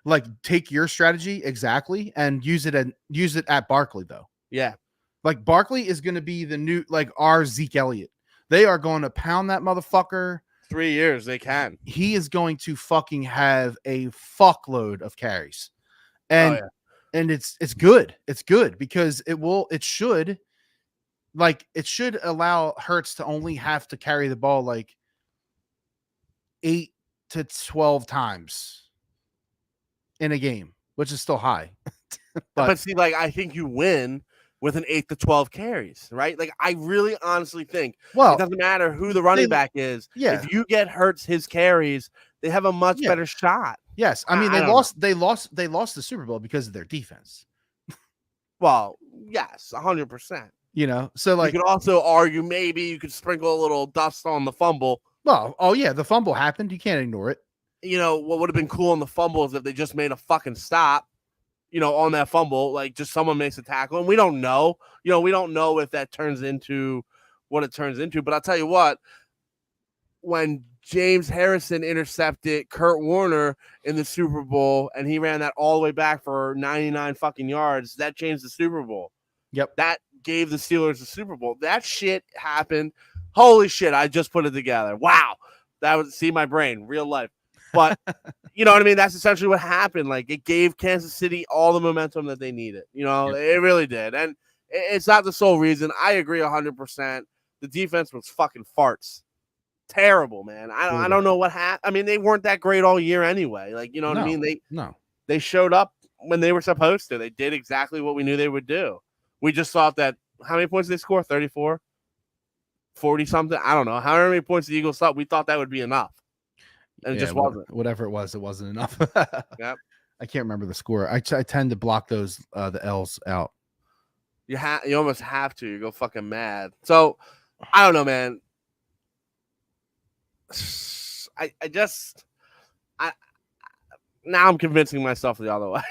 like take your strategy exactly and use it at Barkley though. Yeah. Like Barkley is going to be the new, like our Zeke Elliott. They are going to pound that motherfucker. 3 years, they can. He is going to fucking have a fuckload of carries. And and it's good. It's good because it should allow Hurts to only have to carry the ball like 8 to 12 times in a game, which is still high. but see, like, I think you win with an 8 to 12 carries, right? Like, I really honestly think it doesn't matter who the running back is. Yeah. If you get Hurts his carries, they have a much better shot. Yes. I mean, they lost the Super Bowl because of their defense. Well, yes, 100%. So like you could also argue maybe you could sprinkle a little dust on the fumble. Well, the fumble happened. You can't ignore it. What would have been cool on the fumble is if they just made a fucking stop, on that fumble, like just someone makes a tackle. And we don't know, we don't know if that turns into what it turns into. But I'll tell you what, when James Harrison intercepted Kurt Warner in the Super Bowl and he ran that all the way back for 99 fucking yards, that changed the Super Bowl. Yep. That gave the Steelers the Super Bowl. That shit happened. Holy shit, I just put it together. Wow. That was, see my brain, real life. But you know what I mean? That's essentially what happened. Like, it gave Kansas City all the momentum that they needed. It really did. And it's not the sole reason. I agree 100%. The defense was fucking farts. Terrible, man. I don't know what happened. I mean, they weren't that great all year anyway. Like, you know what I mean? They showed up when they were supposed to. They did exactly what we knew they would do. We just thought that, how many points did they score? 34? 40 something? I don't know. However many points the Eagles thought, we thought that would be enough. And it just wasn't. Whatever it wasn't enough. Yep. I can't remember the score. I tend to block those the L's out. You almost have to. You go fucking mad. So I don't know, man. I just I now I'm convincing myself the other way.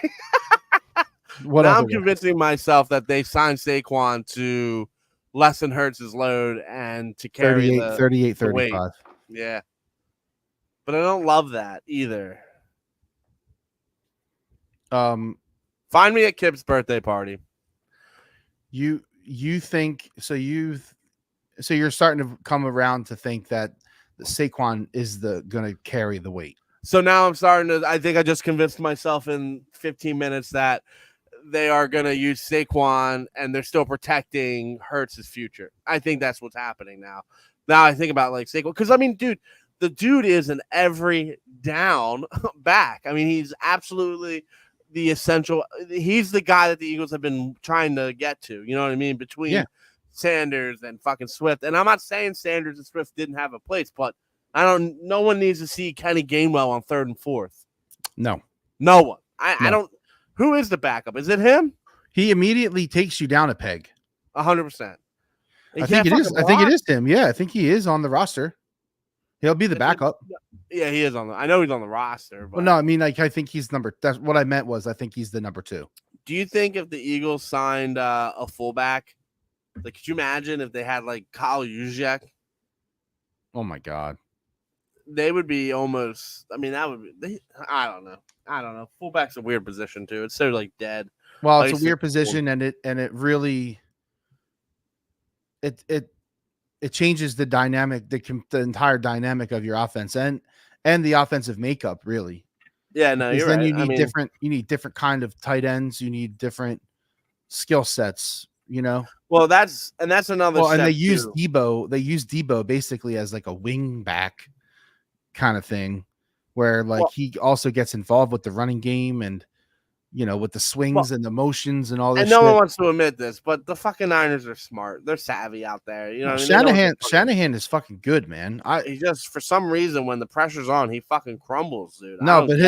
What Now other I'm way? convincing myself that they signed Saquon to lessen Hurts' load and to carry 38, 38, the weight. 35. Yeah. But I don't love that either. Find me at Kip's birthday party. You think so? So you're starting to come around to think that Saquon is going to carry the weight. So now I'm starting to. I think I just convinced myself in 15 minutes that they are going to use Saquon and they're still protecting Hurts' future. I think that's what's happening now. Now I think about like Saquon because I mean, dude, the dude is an every down back. I mean, he's absolutely the essential. He's the guy that the Eagles have been trying to get to. You know what I mean? Between Sanders and fucking Swift. And I'm not saying Sanders and Swift didn't have a place, but no one needs to see Kenny Gainwell on 3rd and 4th. No one. No. I don't. Who is the backup? Is it him? He immediately takes you down a peg. 100%. I think it is. I think it is him. Yeah, I think he is on the roster. He'll be the backup. Yeah, he is on the. I know he's on the roster. But well, no, I mean, like, I think he's number. That's what I meant was I think he's the number 2. Do you think if the Eagles signed a fullback, like, could you imagine if they had like Kyle Juszczyk? Oh my god, they would be almost. I mean, that would be. I don't know. Fullback's a weird position too. It's so like dead. Well, it's a weird position, and it really it changes the dynamic, the entire dynamic of your offense and the offensive makeup, really. Yeah, no, you're then right. You need different kind of tight ends. You need different skill sets. You know. Well, that's another. Well, and they use Debo. They use Debo basically as like a wing back kind of thing, where like he also gets involved with the running game and with the swings and the motions and all this. And no one wants to admit this, but the fucking Niners are smart. They're savvy out there. You know, Shanahan is fucking good, man. He just for some reason when the pressure's on, he fucking crumbles, dude. No, but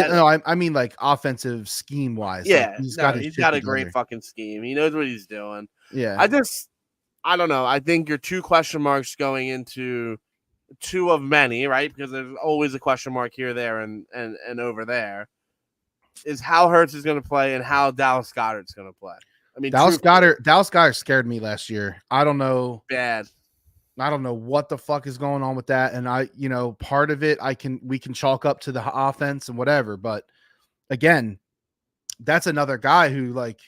I mean like offensive scheme wise. Yeah, like, he's got a great fucking scheme. He knows what he's doing. Yeah, I don't know. I think you're 2 question marks going into 2 of many, right? Because there's always a question mark here, there, and over there. Is how Hurts is going to play and how Dallas Goedert's going to play. I mean, Dallas Goedert scared me last year. I don't know. Bad. I don't know what the fuck is going on with that. And part of it we can chalk up to the offense and whatever. But again, that's another guy who like,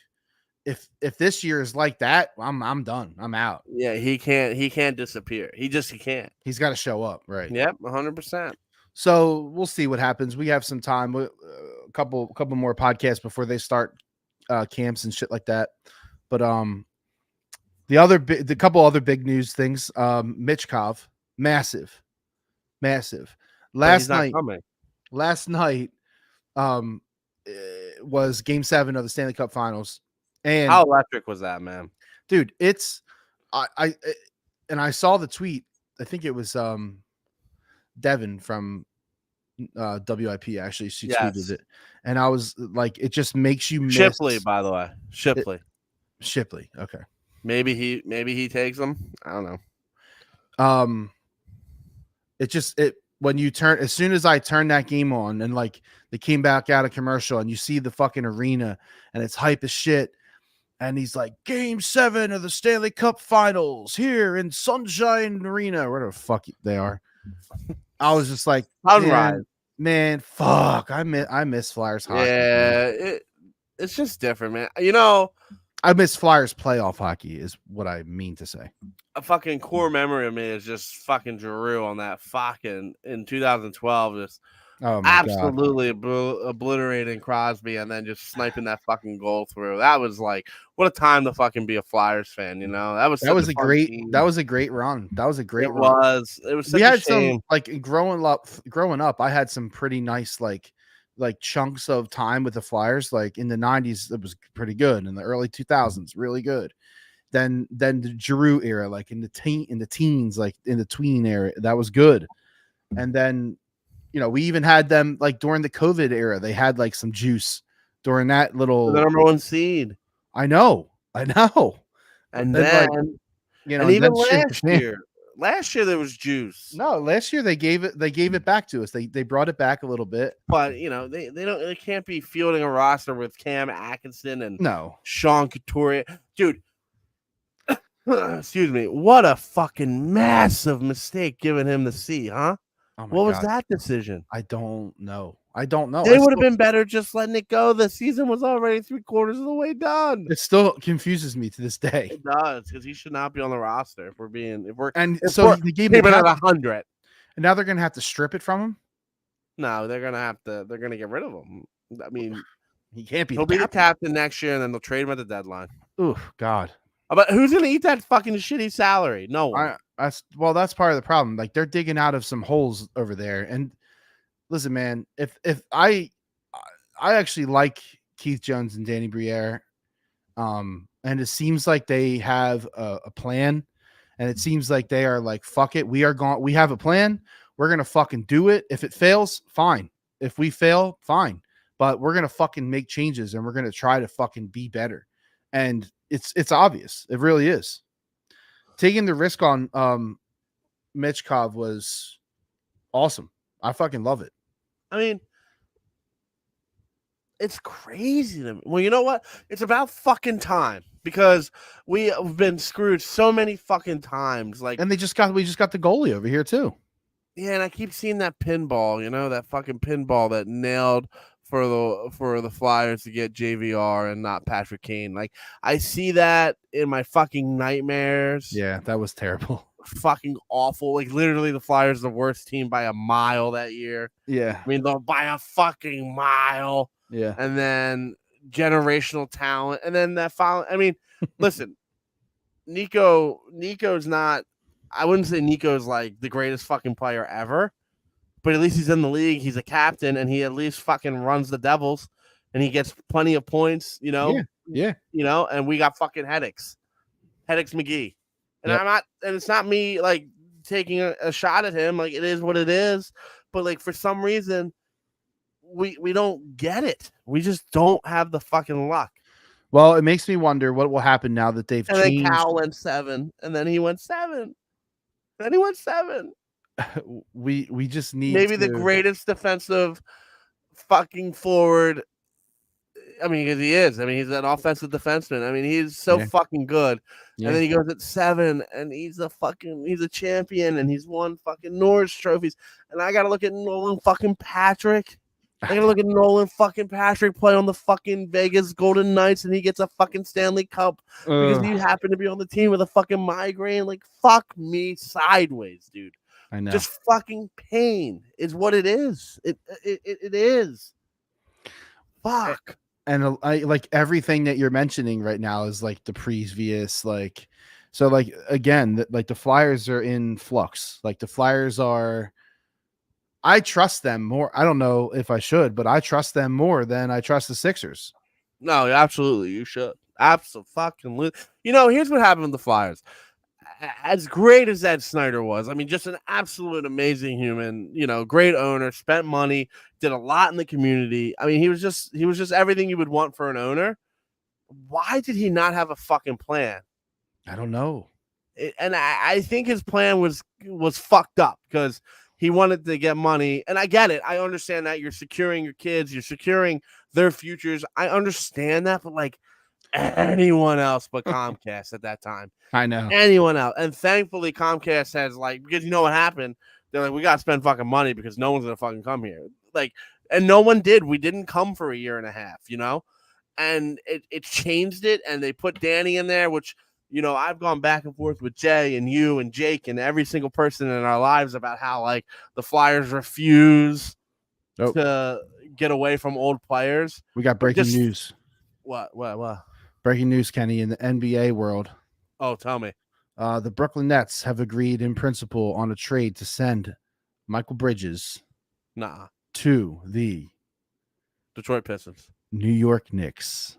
if this year is like that, I'm done. I'm out. Yeah, he can't disappear. He can't. He's got to show up, right? Yep, 100%. So we'll see what happens. We have some time, a couple more podcasts before they start camps and shit like that. But the couple other big news things. Mitchkov, massive. Last night was Game 7 of the Stanley Cup Finals. And how electric was that, man? Dude, it's I saw the tweet. I think it was Devin from WIP actually. She tweeted it, and I was like, it just makes you miss Shipley, by the way. Shipley. Okay. Maybe he takes them. I don't know. When you turn, as soon as I turned that game on and like they came back out of commercial and you see the fucking arena and it's hype as shit. And he's like, Game 7 of the Stanley Cup Finals here in Sunshine Arena, where the fuck they are. I was just like, man, fuck. I miss Flyers hockey. Yeah, it's just different, man. You know, I miss Flyers playoff hockey is what I mean to say. A fucking core memory of me is just fucking Giroux on that fucking in 2012, just absolutely obliterating Crosby and then just sniping that fucking goal through. That was like, what a time to fucking be a Flyers fan, you know? That was a great team. That was a great run. It was such we had shame. Some like growing up, I had some pretty nice like chunks of time with the Flyers. Like in the 90s, it was pretty good. In the early 2000s, really good. Then the Giroux era, like in the teens, like in the tween era, that was good. And then, we even had them like during the COVID era. They had like some juice during that little the number 1 seed. I know. And And then, like, you know, and and even then shit hit the fan. last year there was juice. No, last year they gave it back to us. They brought it back a little bit. But they can't be fielding a roster with Cam Atkinson and No. Sean Couturier. Dude, excuse me. What a fucking massive mistake giving him the C, huh? Oh my What was God. that decision? I don't know. I don't know. They would have been better just letting it go. The season was already 3/4 of the way done. It still confuses me to this day. It does, because he should not be on the roster if we're And if so we're they gave him keeping the it cap, 100. and now they're gonna have to strip it from him. No, they're gonna get rid of him. I mean, He can't be. he'll be the captain next year, and then they'll trade him at the deadline. Oh God. But who's gonna eat that fucking shitty salary? No one. That's part of the problem. Like they're digging out of some holes over there. And listen, man, if I actually like Keith Jones and Danny Briere, and it seems like they have a plan, and it seems like they are like, fuck it, we have a plan. We're gonna fucking do it. If it fails, fine. If we fail, fine. But we're gonna fucking make changes, and we're gonna try to fucking be better. And it's obvious. It really is. Taking the risk on Michkov was awesome. I fucking love it. I mean, it's crazy to me. Well, you know what? It's about fucking time, because we have been screwed so many fucking times. Like, And we just got the goalie over here too. yeah, and I keep seeing that pinball. That fucking pinball that nailed for the Flyers to get JVR and not Patrick Kane. Like, I see that in my fucking nightmares. Yeah, that was terrible. Fucking awful. Like, literally, the Flyers are the worst team by a mile that year. Yeah. I mean, by a fucking mile. Yeah. And then generational talent. And then that foul. I mean, listen, Nico's not, I wouldn't say Nico's like the greatest fucking player ever, but at least he's in the league. He's a captain, and he at least fucking runs the Devils, and he gets plenty of points, Yeah. And we got fucking headaches McGee. And Yep. and it's not me like taking a shot at him. Like, it is what it is. But like, for some reason, we don't get it. We just don't have the fucking luck. Well, it makes me wonder what will happen now that they've changed. Then Cal went 7, and then he went 7. Then he went 7. We just need maybe the greatest defensive fucking forward. I mean, because he is. I mean, he's an offensive defenseman. I mean, he's so fucking good. Yeah. And then he goes at 7, and he's a champion, and he's won fucking Norris trophies. And I gotta look at Nolan fucking Patrick. I gotta look at Nolan fucking Patrick play on the fucking Vegas Golden Knights, and he gets a fucking Stanley Cup because he happened to be on the team with a fucking migraine. Like, fuck me sideways, dude. I know. Just fucking pain is what it is. It is. Fuck. And I like everything that you're mentioning right now is like the previous, like, so like, again, like the Flyers are in flux. Like the Flyers are, I trust them more. I don't know if I should, but I trust them more than I trust the Sixers. No, absolutely. You should. Absolutely. Here's what happened with the Flyers. As great as Ed Snyder was, I mean, just an absolute amazing human, great owner, spent money, did a lot in the community. I mean, he was just everything you would want for an owner. Why did he not have a fucking plan? I don't know. And I think his plan was fucked up because he wanted to get money. And I get it. I understand that you're securing your kids, you're securing their futures. I understand that, but like, anyone else but Comcast at that time. I know. Anyone else. And thankfully Comcast has, like, because you know what happened? They're like, we got to spend fucking money because no one's going to fucking come here. Like, and no one did. We didn't come for a year and a half, And it changed it, and they put Danny in there, which, I've gone back and forth with Jay and you and Jake and every single person in our lives about how, like, the Flyers refuse to get away from old players. We got breaking news. What? Breaking news, Kenny, in the NBA world. Oh, tell me. The Brooklyn Nets have agreed in principle on a trade to send Michael Bridges to the Detroit Pistons. New York Knicks.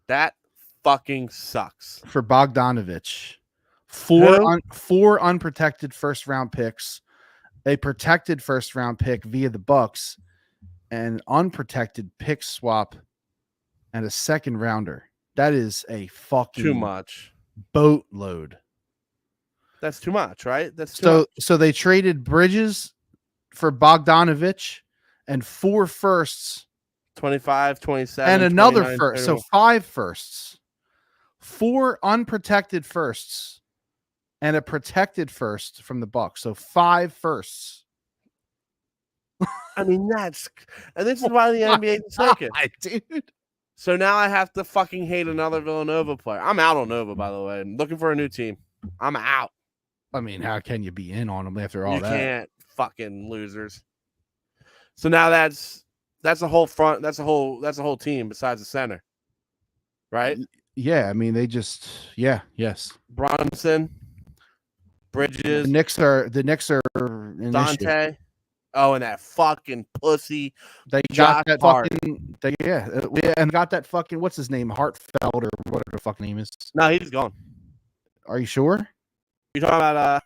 That fucking sucks. For Bogdanovich. Four unprotected first-round picks, a protected first-round pick via the Bucks, an unprotected pick swap, and a second rounder. That is a fucking too much boatload. That's too much, right? That's too much. So they traded Bridges for Bogdanovich and 4 firsts 25, 27, and another 29, first. So 31. 5 firsts, 4 unprotected firsts, and a protected first from the Bucks. So 5 firsts. I mean, and this is why the NBA is circus. Dude. So now I have to fucking hate another Villanova player. I'm out on Nova, by the way. I'm looking for a new team. I'm out. I mean, how can you be in on them after all You that? can't, fucking losers. So now that's a whole front. That's a whole team besides the center, right? Yeah, I mean, they just yes. Brunson, Bridges, The Knicks are an issue. Dante. Oh, and that fucking pussy. They Josh got that Hart. fucking and got that fucking what's his name, Hartfeld or whatever the fucking name is. No, he's gone. Are you sure? You talking about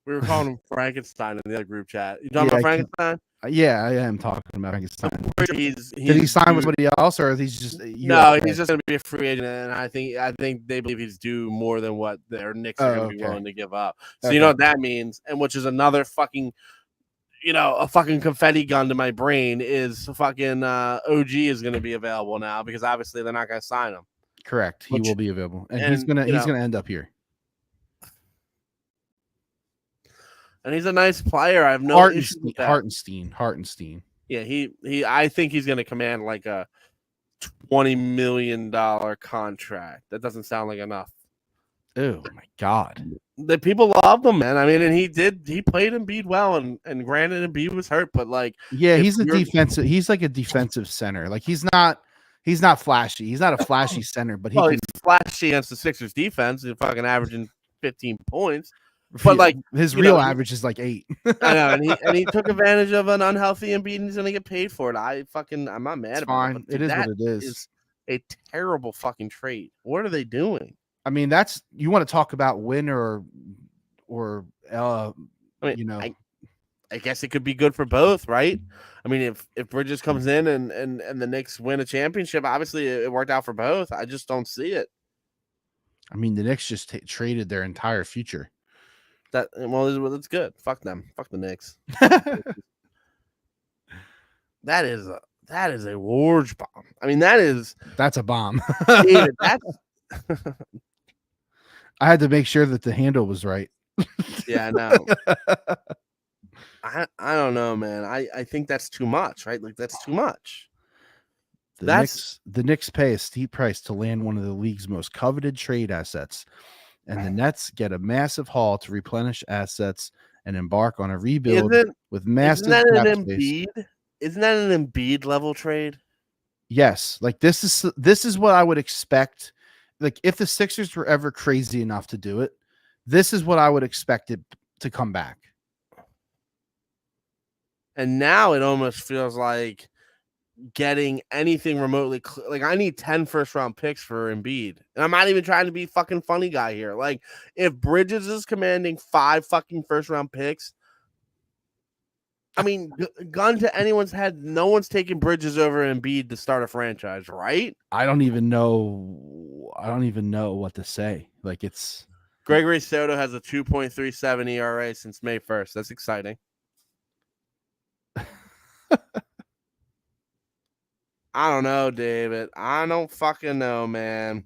we were calling him Frankenstein in the other group chat. You talking about Frankenstein? Yeah, I am talking about Frankenstein. Did he sign with somebody else, or is he just no? He's just going to be a free agent, and I think they believe he's due more than what their Knicks are going to be willing to give up. So you know what that means, and which is another fucking, a fucking confetti gun to my brain is fucking OG is going to be available now because obviously they're not going to sign him. Correct, he will be available, and he's gonna end up here. And he's a nice player. I have no issue with that. Hartenstein. Yeah, he. I think he's going to command like a $20 million contract. That doesn't sound like enough. Oh my god, the people love him, man. I mean, and he played Embiid well, and granted Embiid was hurt, but like, yeah, he's like a defensive center. Like he's not flashy. He's not a flashy center, but he's flashy against the Sixers defense. He's fucking averaging 15 points. But like his real average is like 8. I know, and he took advantage of an unhealthy Embiid, and he's gonna get paid for it. I'm not mad about it. It is what it is. A terrible fucking trade. What are they doing? I mean, you want to talk about win or I mean, I guess it could be good for both, right? I mean, if Bridges comes in and the Knicks win a championship, obviously it worked out for both. I just don't see it. I mean, the Knicks just traded their entire future. That's good. Fuck them. Fuck the Knicks. That is a large bomb. I mean, that's a bomb. David, I had to make sure that the handle was right. Yeah, no. I don't know, man. I think that's too much, right? Like that's too much. The Knicks pay a steep price to land one of the league's most coveted trade assets, and the Nets get a massive haul to replenish assets and embark on a rebuild with massive cap space. Isn't that an Embiid level trade? Yes, like this is what I would expect. Like if the Sixers were ever crazy enough to do it, this is what I would expect it to come back. And now it almost feels like getting anything remotely like I need 10 first-round picks for Embiid. And I'm not even trying to be fucking funny guy here. Like if Bridges is commanding 5 fucking first-round picks, I mean, gun to anyone's head, no one's taking Bridges over Embiid to start a franchise, right? I don't even know what to say. Like it's Gregory Soto has a 2.37 ERA since May 1st. That's exciting. I don't know, David. I don't fucking know, man.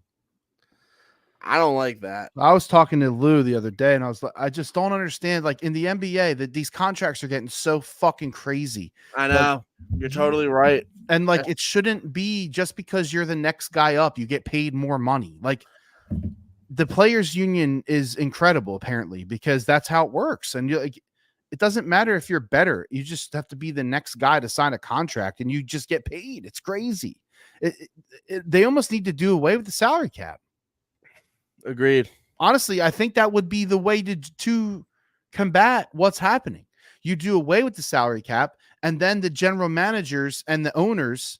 I don't like that. I was talking to Lou the other day, and I was like, I just don't understand. Like in the NBA, that these contracts are getting so fucking crazy. I know. You're totally right. And like, it shouldn't be just because you're the next guy up, you get paid more money. Like the players' union is incredible, apparently, because that's how it works. And you're like, it doesn't matter if you're better. You just have to be the next guy to sign a contract, and you just get paid. It's crazy. They almost need to do away with the salary cap. Agreed. Honestly, I think that would be the way to combat what's happening. You do away with the salary cap, and then the general managers and the owners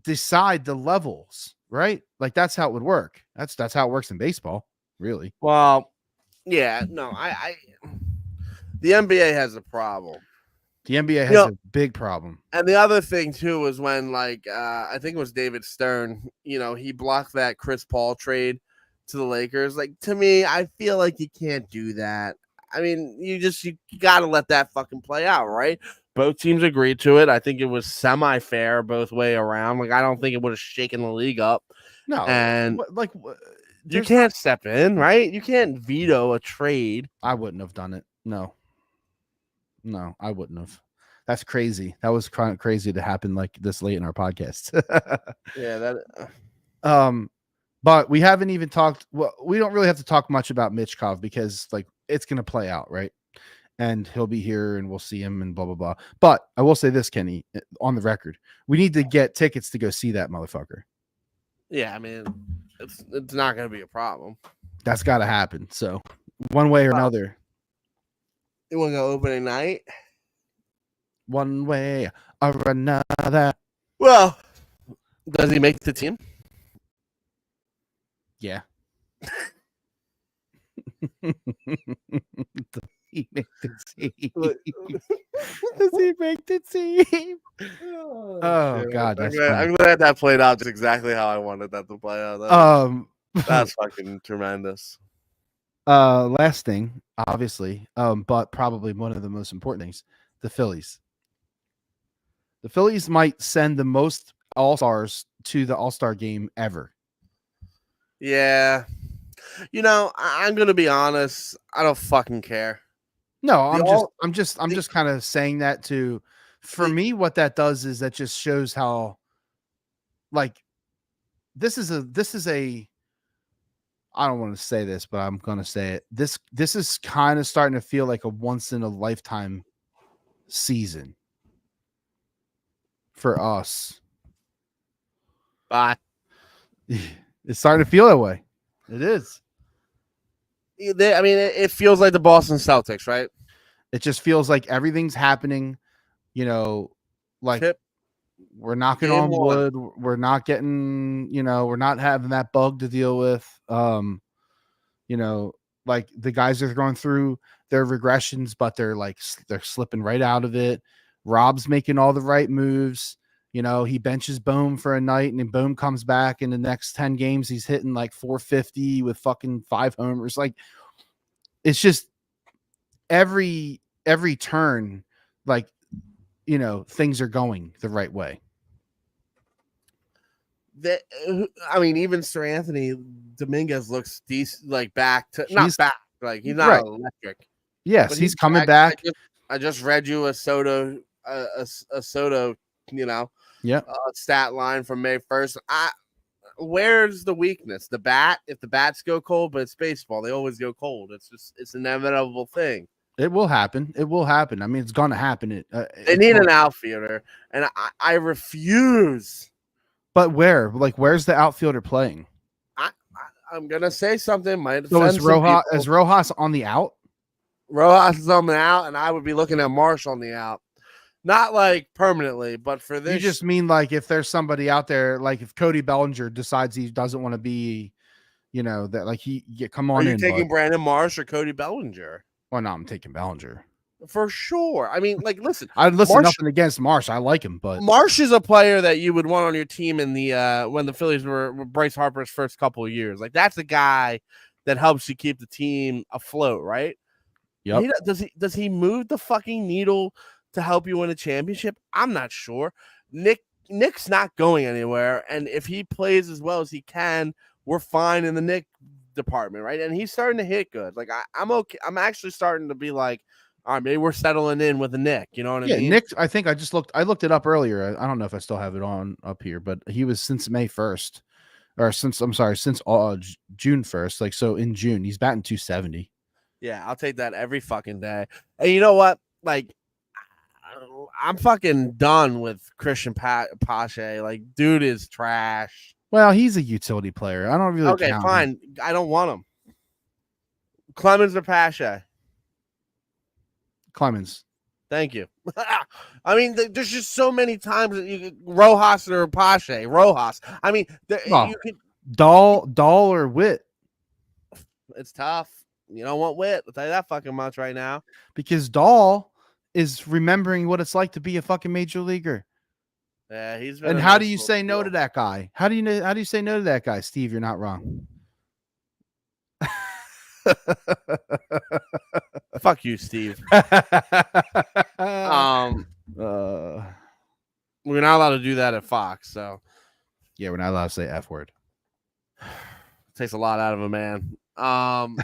decide the levels, right? Like that's how it would work. That's how it works in baseball, really. Well, yeah, no, the NBA has a problem. The NBA has a big problem. And the other thing too was when, like, I think it was David Stern, he blocked that Chris Paul trade to the Lakers. Like, to me, I feel like you can't do that. I mean, you got to let that fucking play out, right? Both teams agreed to it. I think it was semi fair both way around. Like, I don't think it would have shaken the league up. No, And you there's can't step in, right? You can't veto a trade. I wouldn't have done it. No, I wouldn't have. That's crazy. That was kind of crazy to happen like this late in our podcast. Yeah, that. But we haven't even talked. Well, we don't really have to talk much about Mitchkov because like it's gonna play out, right? And he'll be here, and we'll see him, and blah blah blah. But I will say this, Kenny, on the record, we need to get tickets to go see that motherfucker. Yeah, I mean, it's not gonna be a problem. That's got to happen. So one way or another. You want to go opening night? One way or another. Well, does he make the team? Yeah. Does he make the team? Does he make the team? Oh God, that's I'm glad that played out just exactly how I wanted that to play out. That's fucking tremendous. Last thing, obviously, but probably one of the most important things, the Phillies. The Phillies might send the most All-Stars to the All-Star game ever. Yeah. You know, I'm gonna be honest. I don't fucking care. No, I'm just kind of saying that to, for me, what that does is that just shows how, like, this is a. I don't want to say this, but I'm gonna say it. This is kind of starting to feel like a once in a lifetime season for us. Bye. It's starting to feel that way. It is. I mean, it feels like the Boston Celtics, right? It just feels like everything's happening. You know, like we're knocking on wood. We're not getting. We're not having that bug to deal with. Like the guys are going through their regressions, but they're slipping right out of it. Rob's making all the right moves. He benches Bohm for a night, and then Bohm comes back in the next 10 games. He's hitting like 450 with fucking 5 homers. Like, it's just every turn, like, things are going the right way. I mean, even Sir Anthony Dominguez looks decent, like back to not back, like he's not electric. Yes, but he's coming back. I just read you a Soto, stat line from May 1st. Where's the weakness? The bat? If the bats go cold, but it's baseball, they always go cold. It's an inevitable thing. It will happen. I mean, it's gonna happen. They need an outfielder, and I refuse. But where? Like, where's the outfielder playing? I'm gonna say something. So is Rojas on the out? Rojas is on the out, and I would be looking at Marsh on the out. Not like permanently, but for this. You just mean like if there's somebody out there, like if Cody Bellinger decides he doesn't want to be, that like come on in. Are you taking Brandon Marsh or Cody Bellinger? Well, no, I'm taking Bellinger. For sure. I mean, like, listen. Nothing against Marsh. I like him, but Marsh is a player that you would want on your team in the when the Phillies were Bryce Harper's first couple of years. Like, that's a guy that helps you keep the team afloat, right? Yep. Does he move the fucking needle to help you win a championship? I'm not sure. Nick's not going anywhere, and if he plays as well as he can, we're fine in the Nick department, right? And he's starting to hit good. Like, I'm okay. I'm actually starting to be like, all right, maybe we're settling in with the Nick. You know what I mean? Yeah, Nick. I think I looked it up earlier. I don't know if I still have it on up here, but he was since May 1st, or since June 1st. Like, so in June, he's batting 270. Yeah, I'll take that every fucking day. And you know what? Like, I'm fucking done with Christian Pache. Like, dude is trash. Well, he's a utility player. I don't really. Okay, fine. I don't want him. Clemens or Pache? Clemens. Thank you. I mean, there's just so many times that you could Rojas or Pache. Rojas. I mean, you could Dahl or Witt. It's tough. You don't want Witt. I'll tell you that fucking much right now. Because Dahl is remembering what it's like to be a fucking major leaguer. Yeah, he's been. And how do you say no to that guy? How do you say no to that guy, Steve? You're not wrong. Fuck you, Steve. Um, uh, we're not allowed to do that at Fox, so yeah, we're not allowed to say F word. it takes a lot out of a man. No,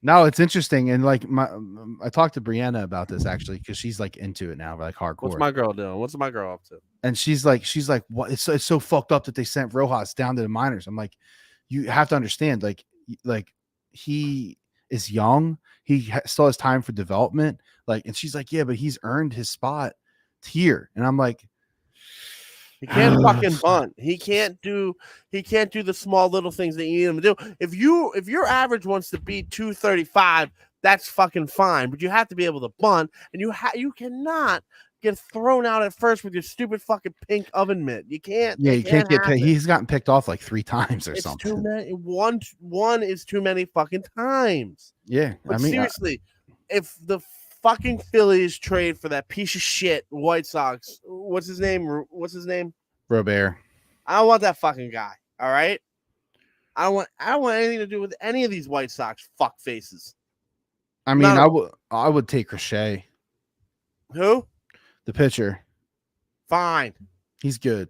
No, it's interesting, and like I talked to Brianna about this actually because she's like into it now, like hardcore. what's my girl doing? What's my girl up to? And she's like, what? It's so fucked up that they sent Rojas down to the minors. I'm like, you have to understand, like he is young, he still has time for development. Like, and she's like, yeah, but he's earned his spot here, and I'm like, he can't fucking bunt. He can't do the small little things that you need him to do. If your average wants to be 235, that's fucking fine. But you have to be able to bunt, and you cannot get thrown out at first with your stupid fucking pink oven mitt. You can't. Yeah, you can't get picked. He's gotten picked off like 3 times or something. Too many. One is too many fucking times. Yeah, but I mean, seriously, if the fucking Phillies trade for that piece of shit White Sox, what's his name? Robert. I don't want that fucking guy. All right. I don't want anything to do with any of these White Sox fuck faces. I mean, I would take Crochet. Who? The pitcher. Fine. He's good.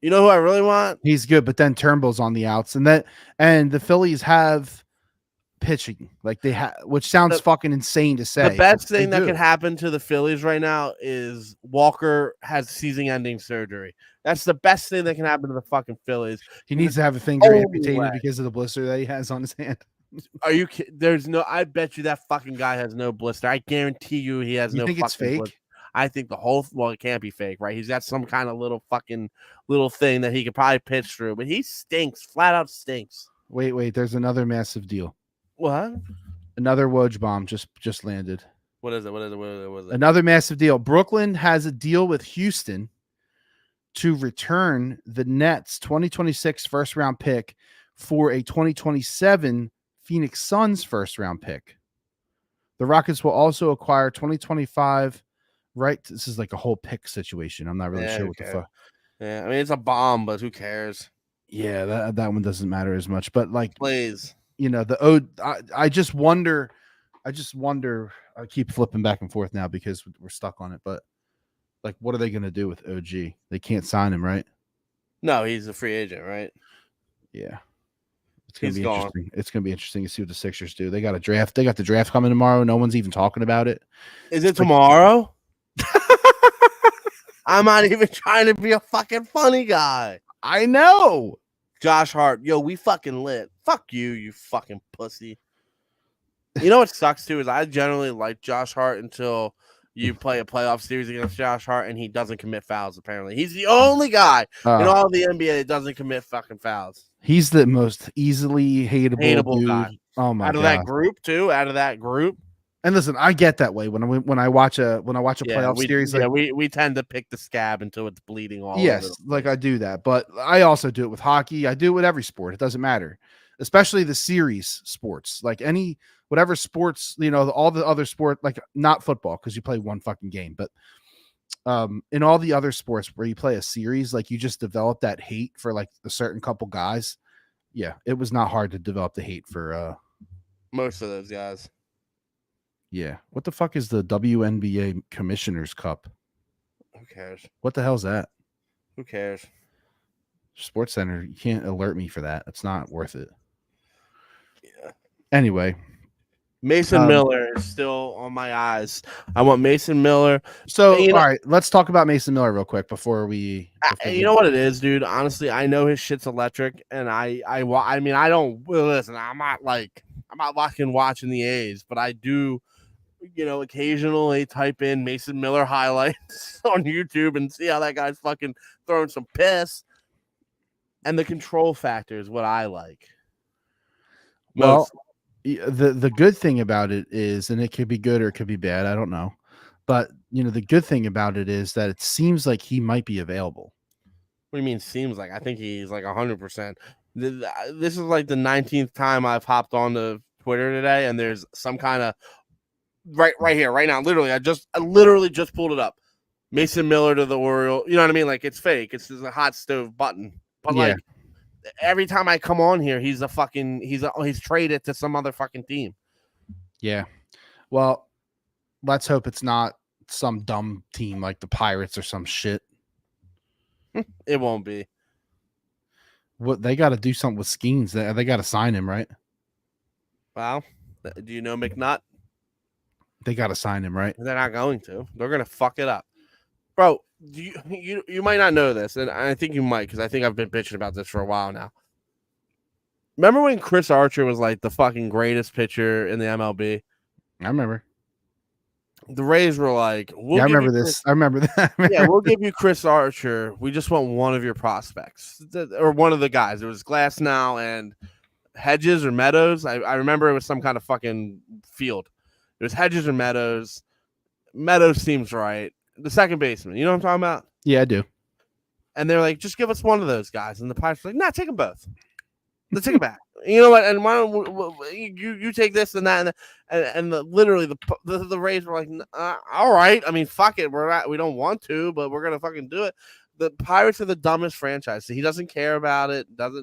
You know who I really want? He's good, but then Turnbull's on the outs, and the Phillies have pitching like they have, which sounds fucking insane to say. The best thing that could happen to the Phillies right now is Walker has season-ending surgery. That's the best thing that can happen to the fucking Phillies. He needs to have a finger amputated because of the blister that he has on his hand. Are you kidding? I bet you that fucking guy has no blister. I guarantee you he has no fucking it's fake? blister. I think it can't be fake, right? He's got some kind of little thing that he could probably pitch through, but he stinks, flat out stinks. Wait, there's another massive deal. What? Another Woj bomb just landed. What is it? What is it? Another massive deal. Brooklyn has a deal with Houston to return the Nets 2026 first round pick for a 2027 Phoenix Suns first round pick. The Rockets will also acquire 2025. Right, this is like a whole pick situation. I'm not really sure what the fuck. Yeah, I mean it's a bomb, but who cares? Yeah, that one doesn't matter as much. But like, please, I just wonder. I keep flipping back and forth now because we're stuck on it. But like, what are they going to do with OG? They can't sign him, right? No, he's a free agent, right? Yeah, it's going to be interesting. It's going to be interesting to see what the Sixers do. They got a draft. They got the draft coming tomorrow. No one's even talking about it. Is it tomorrow? I'm not even trying to be a fucking funny guy. I know. Josh Hart, yo, we fucking lit. Fuck you, you fucking pussy. You know what sucks too is I generally like Josh Hart until you play a playoff series against Josh Hart and he doesn't commit fouls. Apparently, he's the only guy in all the NBA that doesn't commit fucking fouls. He's the most easily hateable dude. Guy. Oh my god! Out of that group. And listen, I get that way when I watch a playoff series. We tend to pick the scab until it's bleeding all. Yes, like I do that, but I also do it with hockey. I do it with every sport. It doesn't matter, especially the series sports, like whatever sports, all the other sport, like not football because you play one fucking game, but in all the other sports where you play a series, like you just develop that hate for like a certain couple guys. Yeah, it was not hard to develop the hate for most of those guys. Yeah. What the fuck is the WNBA Commissioner's Cup? Who cares? What the hell's that? Who cares? Sports Center. You can't alert me for that. It's not worth it. Yeah. Anyway. Mason Miller is still on my eyes. I want Mason Miller. So, all right, let's talk about Mason Miller real quick before we. You know what it is, dude? Honestly, I know his shit's electric, and I mean, I don't listen. I'm not watching the A's, but I do. Occasionally type in Mason Miller highlights on YouTube and see how that guy's fucking throwing some piss. And the control factor is what I like. Well, the good thing about it is, and it could be good or it could be bad, I don't know. But, the good thing about it is that it seems like he might be available. What do you mean seems like? I think he's like 100%. This is like the 19th time I've hopped on to Twitter today, and there's some kind of right here, right now. I literally just pulled it up. Mason Miller to the Orioles. You know what I mean? Like it's fake. It's just a hot stove button. But every time I come on here, he's traded to some other fucking team. Yeah. Well, let's hope it's not some dumb team like the Pirates or some shit. It won't be. What they got to do something with Skeens. They got to sign him, right? Well, do you know McNutt? They got to sign him, right? They're not going to. They're gonna fuck it up, bro. You might not know this, and I think you might because I think I've been bitching about this for a while now. Remember when Chris Archer was like the fucking greatest pitcher in the MLB? I remember. The Rays were like, I remember this. I remember that. Yeah, we'll give you Chris Archer. We just want one of your prospects or one of the guys. It was Glass now and Hedges or Meadows. I remember it was some kind of fucking field. It was Hedges or Meadows. Meadows seems right. The second baseman. You know what I'm talking about? Yeah, I do. And they're like, just give us one of those guys. And the Pirates were like, nah, take them both. Let's take it back. You know what? And why don't you take this and that and literally the Rays were like, all right. I mean, fuck it. We don't want to, but we're gonna fucking do it. The Pirates are the dumbest franchise. So he doesn't care about it. Has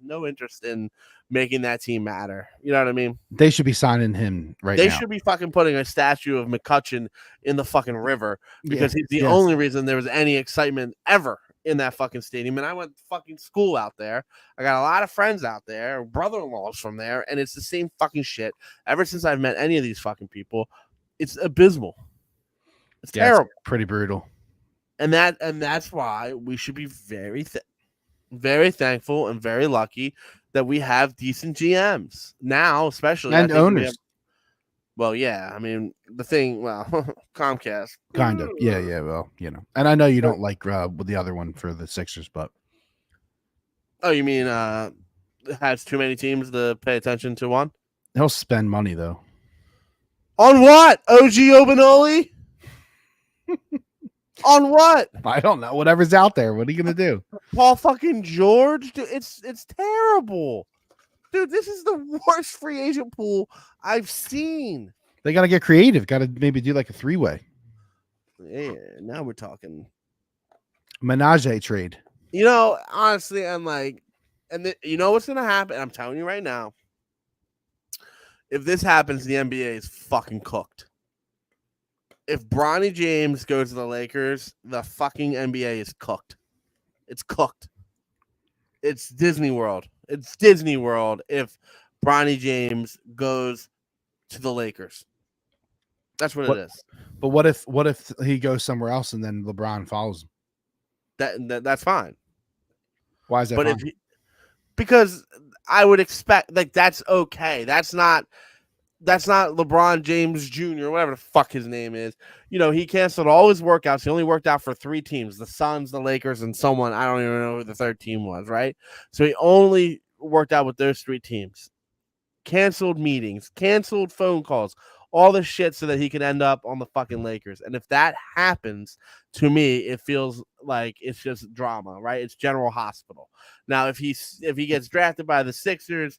no interest in making that team matter. You know what I mean? They should be signing him right now. They should be fucking putting a statue of McCutcheon in the fucking river because he's the only reason there was any excitement ever in that fucking stadium. And I went to fucking school out there. I got a lot of friends out there, brother-in-laws from there, and it's the same fucking shit. Ever since I've met any of these fucking people, it's abysmal. It's terrible. It's pretty brutal. And that's why we should be very thankful and very lucky that we have decent GMs now, especially and owners. Well, yeah, I mean Comcast, kind of, yeah. Well, you know, and I know you don't like with the other one for the Sixers, but oh, you mean has too many teams to pay attention to one? He'll spend money though. On what? OG Obanoli? On what? I don't know. Whatever's out there. What are you gonna do? Paul fucking George? Dude, it's terrible. Dude, this is the worst free agent pool I've seen. They gotta get creative. Gotta maybe do like a 3-way. Yeah, now we're talking Menage trade. You know, honestly, I'm like, you know what's gonna happen? I'm telling you right now. If this happens, the NBA is fucking cooked. If Bronny James goes to the Lakers, the fucking NBA is cooked. It's cooked. It's Disney World. It's Disney World if Bronny James goes to the Lakers. That's what it is. But what if he goes somewhere else and then LeBron follows him? That's fine. Why is that fine? Because I would expect that's okay. That's not LeBron James Jr., whatever the fuck his name is. You know, he canceled all his workouts. He only worked out for 3 teams, the Suns, the Lakers, and someone. I don't even know who the third team was, right? So he only worked out with those 3 teams. Canceled meetings, canceled phone calls, all the shit so that he could end up on the fucking Lakers. And if that happens, to me, it feels like it's just drama, right? It's General Hospital. Now, if he gets drafted by the Sixers,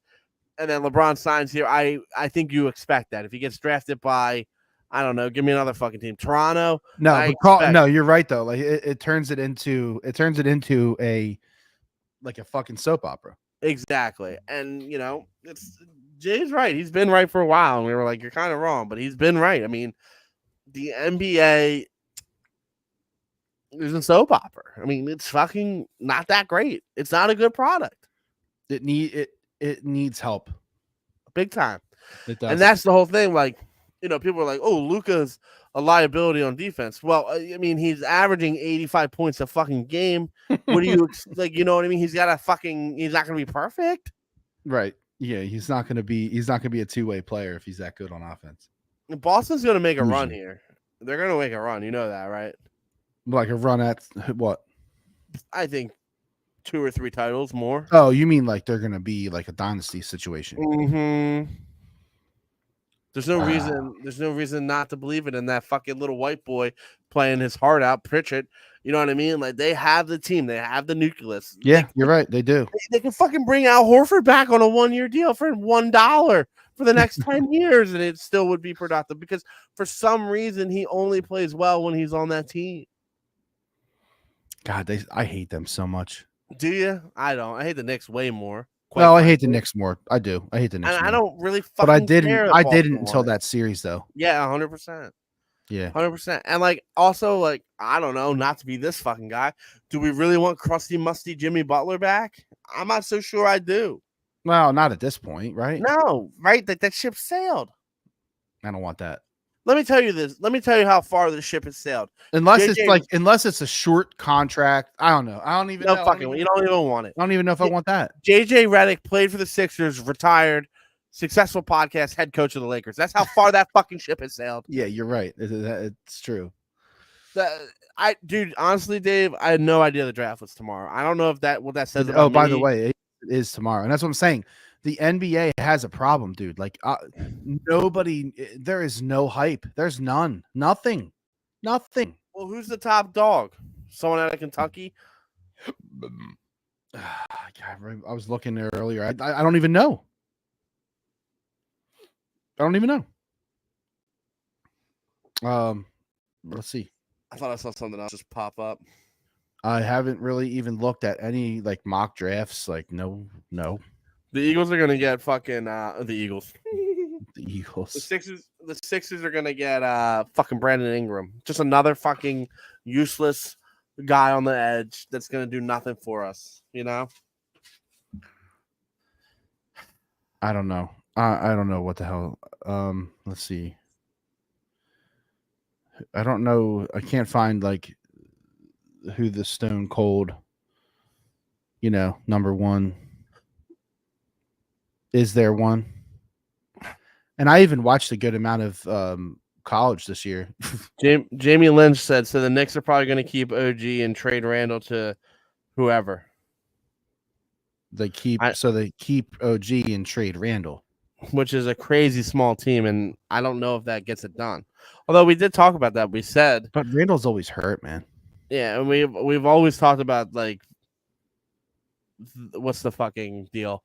and then LeBron signs here, I think you expect that. If he gets drafted by, I don't know, give me another fucking team, Toronto. No, you're right though. Like it turns it into a fucking soap opera. Exactly, and you know, Jay's right. He's been right for a while, and we were like, you're kind of wrong, but he's been right. I mean, the NBA is a soap opera. I mean, it's fucking not that great. It's not a good product. It needs help. Big time. It does. And that's the whole thing. Like, you know, people are like, oh, Luka's a liability on defense. Well, I mean, he's averaging 85 points a fucking game. What do you like? You know what I mean? He's not going to be perfect. Right. Yeah. He's not going to be a 2-way player if he's that good on offense. Boston's going to make a run here. They're going to make a run. You know that, right? Like a run at what? I think 2 or 3 titles more. Oh, you mean like they're gonna be like a dynasty situation? Mm-hmm. There's no reason not to believe it in that fucking little white boy playing his heart out, Pritchard. You know what I mean? Like they have the team, they have the nucleus. Yeah, you're right. They do. They can fucking bring Al Horford back on a 1-year deal for $1 for the next 10 years, and it still would be productive because for some reason he only plays well when he's on that team. God, I hate them so much. Do you? I don't. I hate the Knicks way more. Quite Well, I hate the frankly. Knicks more. I do. I hate the Knicks And I more. don't really But I fucking didn't. care if I Boston didn't until won it. that series, though. Yeah, 100%. Yeah. 100%. And like, also, like, I don't know, not to be this fucking guy. Do we really want crusty, musty Jimmy Butler back? I'm not so sure I do. Well, not at this point, right? No, right? That ship sailed. I don't want that. Let me tell you this. Let me tell you how far the ship has sailed. Unless JJ, it's a short contract. I don't know. I don't even no know. fucking, you don't even want it. I don't even know if I want that. JJ Redick played for the Sixers, retired, successful podcast, head coach of the Lakers. That's how far that fucking ship has sailed. Yeah, you're right. It's true. Dude, honestly, Dave, I had no idea the draft was tomorrow. I don't know if what that says about Oh, by me. the way, it is tomorrow, and that's what I'm saying. The NBA has a problem, dude. Like, nobody. There is no hype. There's none. Nothing. Well, who's the top dog? Someone out of Kentucky? God, I was looking there earlier. I don't even know. I don't even know. Let's see. I thought I saw something else just pop up. I haven't really even looked at any like mock drafts. Like, no. The Eagles are gonna get fucking the Eagles. The Eagles. The Sixers are gonna get fucking Brandon Ingram. Just another fucking useless guy on the edge that's gonna do nothing for us, you know? I don't know. I don't know what the hell. Let's see. I don't know. I can't find like who the Stone Cold, number one. Is there one? And I even watched a good amount of college this year. Jamie Lynch said, so the Knicks are probably going to keep OG and trade Randall to whoever. They keep OG and trade Randall, which is a crazy small team, and I don't know if that gets it done. Although we did talk about that, we said, but Randall's always hurt, man. Yeah, and we've always talked about like, what's the fucking deal?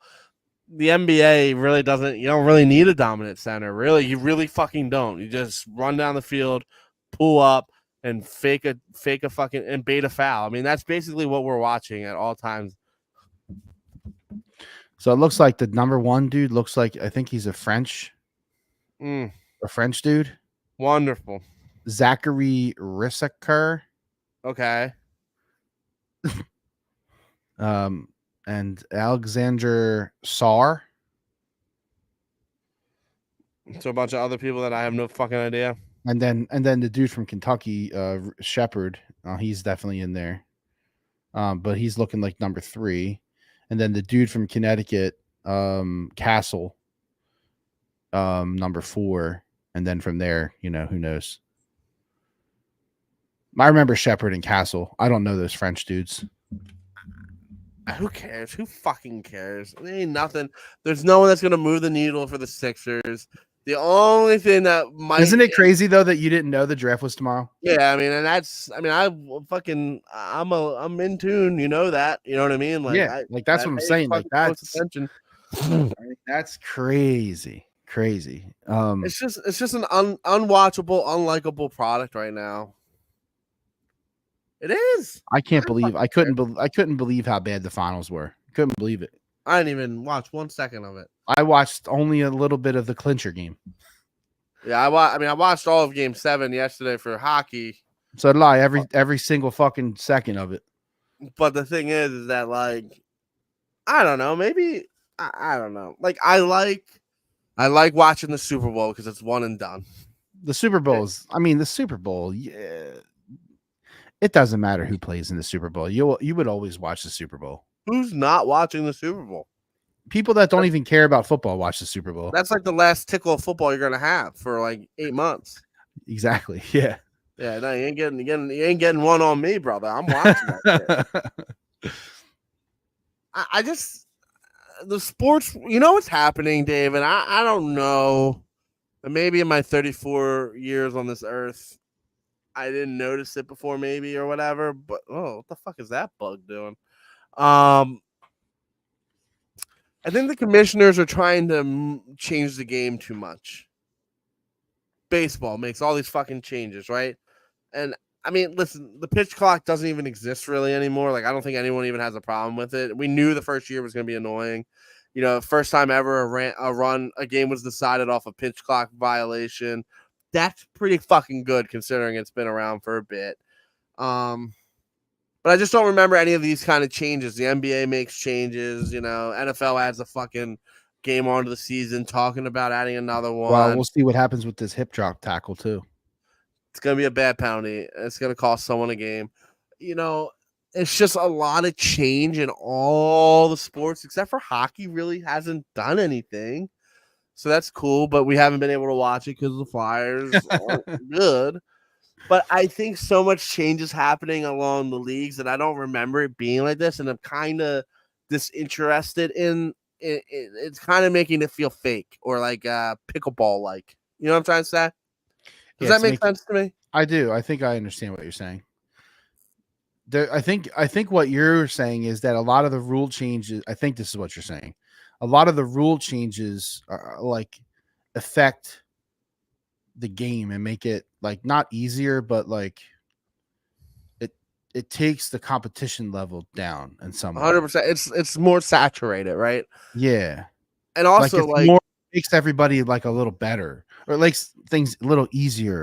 The NBA really doesn't. You don't really need a dominant center. Really, you really fucking don't. You just run down the field, pull up, and fake a fucking and bait a foul. I mean, that's basically what we're watching at all times. So it looks like the number one dude looks like, I think he's a French dude. Wonderful. Zachary Rissaker. Okay. And Alexander Sarr. So a bunch of other people that I have no fucking idea. And then the dude from Kentucky, Shepard, he's definitely in there. But he's looking like number 3. And then the dude from Connecticut, Castle, number 4. And then from there, who knows? I remember Shepard and Castle. I don't know those French dudes. Who cares? Who fucking cares? It ain't nothing. There's no one that's gonna move the needle for the Sixers. The only thing that might Isn't it crazy though that you didn't know the draft was tomorrow? Yeah, I mean, and I'm in tune. You know that. You know what I mean? Like, yeah, that's what I'm saying. Like attention. That's crazy. It's just an unwatchable, unlikable product right now. It is. I couldn't believe how bad the finals were. Couldn't believe it. I didn't even watch 1 second of it. I watched only a little bit of the clincher game. Yeah, I watched all of Game 7 yesterday for hockey. So did I. Every single fucking second of it. But the thing is that, like, I don't know. Maybe I don't know. Like, I like watching the Super Bowl because it's one and done. The Super Bowl the Super Bowl. Yeah. It doesn't matter who plays in the Super Bowl. You would always watch the Super Bowl. Who's not watching the Super Bowl? People that don't even care about football watch the Super Bowl. That's like the last tickle of football you're gonna have for like 8 months. Exactly. Yeah. Yeah. No, you ain't getting one on me, brother. I'm watching that shit. I just the sports. You know what's happening, Dave, and I don't know. Maybe in my 34 years on this earth, I didn't notice it before, maybe, or whatever. But what the fuck is that bug doing? I think the commissioners are trying to change the game too much. Baseball makes all these fucking changes, right? And I mean, listen, the pitch clock doesn't even exist really anymore. Like, I don't think anyone even has a problem with it. We knew the first year was going to be annoying. First time ever a game was decided off a pitch clock violation. That's pretty fucking good considering it's been around for a bit. But I just don't remember any of these kind of changes. The NBA makes changes, NFL adds a fucking game onto the season, talking about adding another Well, one. we'll see what happens with this hip drop tackle too. It's going to be a bad penalty. It's going to cost someone a game. It's just a lot of change in all the sports, except for hockey really hasn't done anything. So that's cool, but we haven't been able to watch it because the Flyers aren't good. But I think so much change is happening along the leagues that I don't remember it being like this, and I'm kind of disinterested in it. It's kind of making it feel fake or like pickleball like. You know what I'm trying to say? Does that make sense to me? I do. I think I understand what you're saying. I think what you're saying is that a lot of the rule changes. I think this is what you're saying. A lot of the rule changes are like affect the game and make it like not easier, but like it takes the competition level down in some way. 100%. It's more saturated, right? Yeah, and also like more makes everybody like a little better, or it makes things a little easier,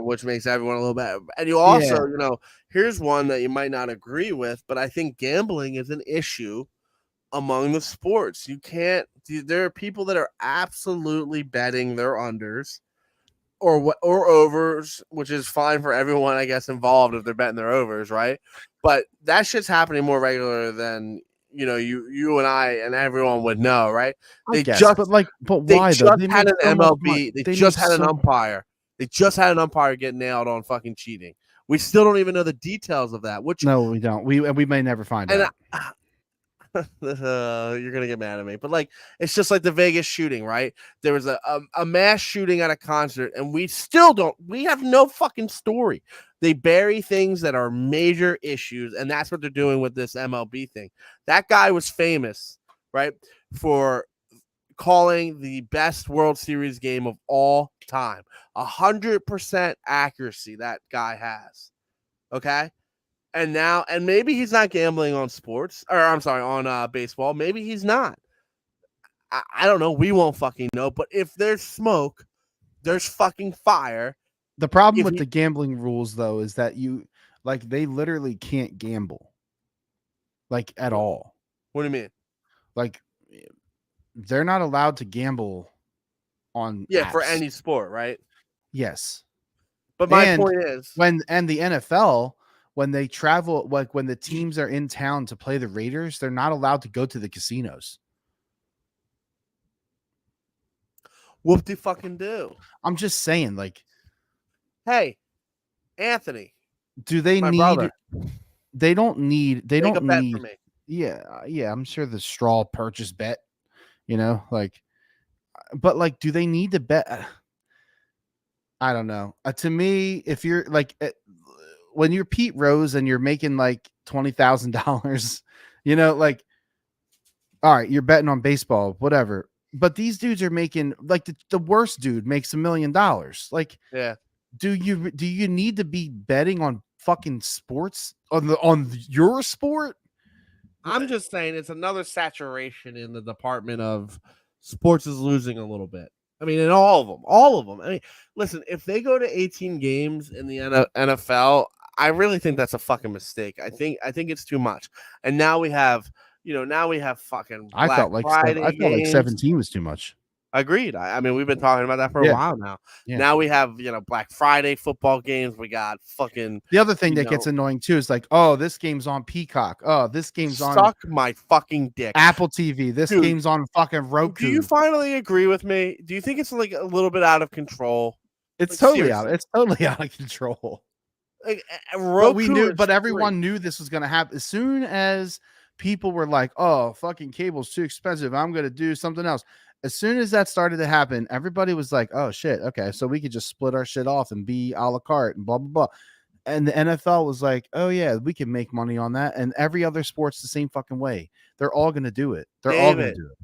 which makes everyone a little better. And you also, here's one that you might not agree with, but I think gambling is an issue among the sports. You can't. There are people that are absolutely betting their unders or overs, which is fine for everyone, I guess, involved if they're betting their overs, right? But that shit's happening more regular than you and I and everyone would know, right? But why though? They had an MLB. They just had an umpire. They just had an umpire get nailed on fucking cheating. We still don't even know the details of that. No, we don't. We may never find out. You're gonna get mad at me, but like it's just like the Vegas shooting, right? There was a mass shooting at a concert, and we have no fucking story. They bury things that are major issues, and that's what they're doing with this MLB thing. That guy was famous, right, for calling the best World Series game of all time. 100% accuracy that guy has. Okay. And maybe he's not gambling on sports, or I'm sorry, on baseball. Maybe he's not. I don't know. We won't fucking know. But if there's smoke, there's fucking fire. The problem with the gambling rules, though, is that they literally can't gamble, like at all. What do you mean? Like, they're not allowed to gamble on apps. For any sport, right? Yes. But my point is, the NFL, when they travel, like when the teams are in town to play the Raiders, they're not allowed to go to the casinos. Whoop de fucking do. I'm just saying, like, hey, Anthony, do they need? Brother, they don't need. They make don't a bet need. For me. Yeah. I'm sure the straw purchase bet. But like, do they need to bet? I don't know. To me, if you're like, when you're Pete Rose and you're making like $20,000, like, all right, you're betting on baseball, whatever. But these dudes are making like the worst dude makes $1 million. Like, yeah. Do you need to be betting on fucking sports on your sport? I'm just saying it's another saturation in the department of sports is losing a little bit. I mean, in all of them. I mean, listen, if they go to 18 games in the NFL, I really think that's a fucking mistake. I think it's too much. And now we have, fucking Black I felt like 17 was too much. Agreed. I mean, we've been talking about that for a while now. Yeah. Now we have, Black Friday football games. We got fucking. The other thing that gets annoying too is like, oh, this game's on Peacock. Oh, this game's on. Suck my fucking dick. Apple TV. This game's on fucking Roku. Do you finally agree with me? Do you think it's like a little bit out of control? It's totally out. It's totally out of control. Like Roku, but everyone knew this was going to happen as soon as people were like, "Oh, fucking cable's too expensive. I'm going to do something else." As soon as that started to happen, everybody was like, "Oh shit, okay, so we could just split our shit off and be a la carte and blah blah blah." And the NFL was like, "Oh yeah, we can make money on that." And every other sport's the same fucking way. They're all going to do it. All going to do it.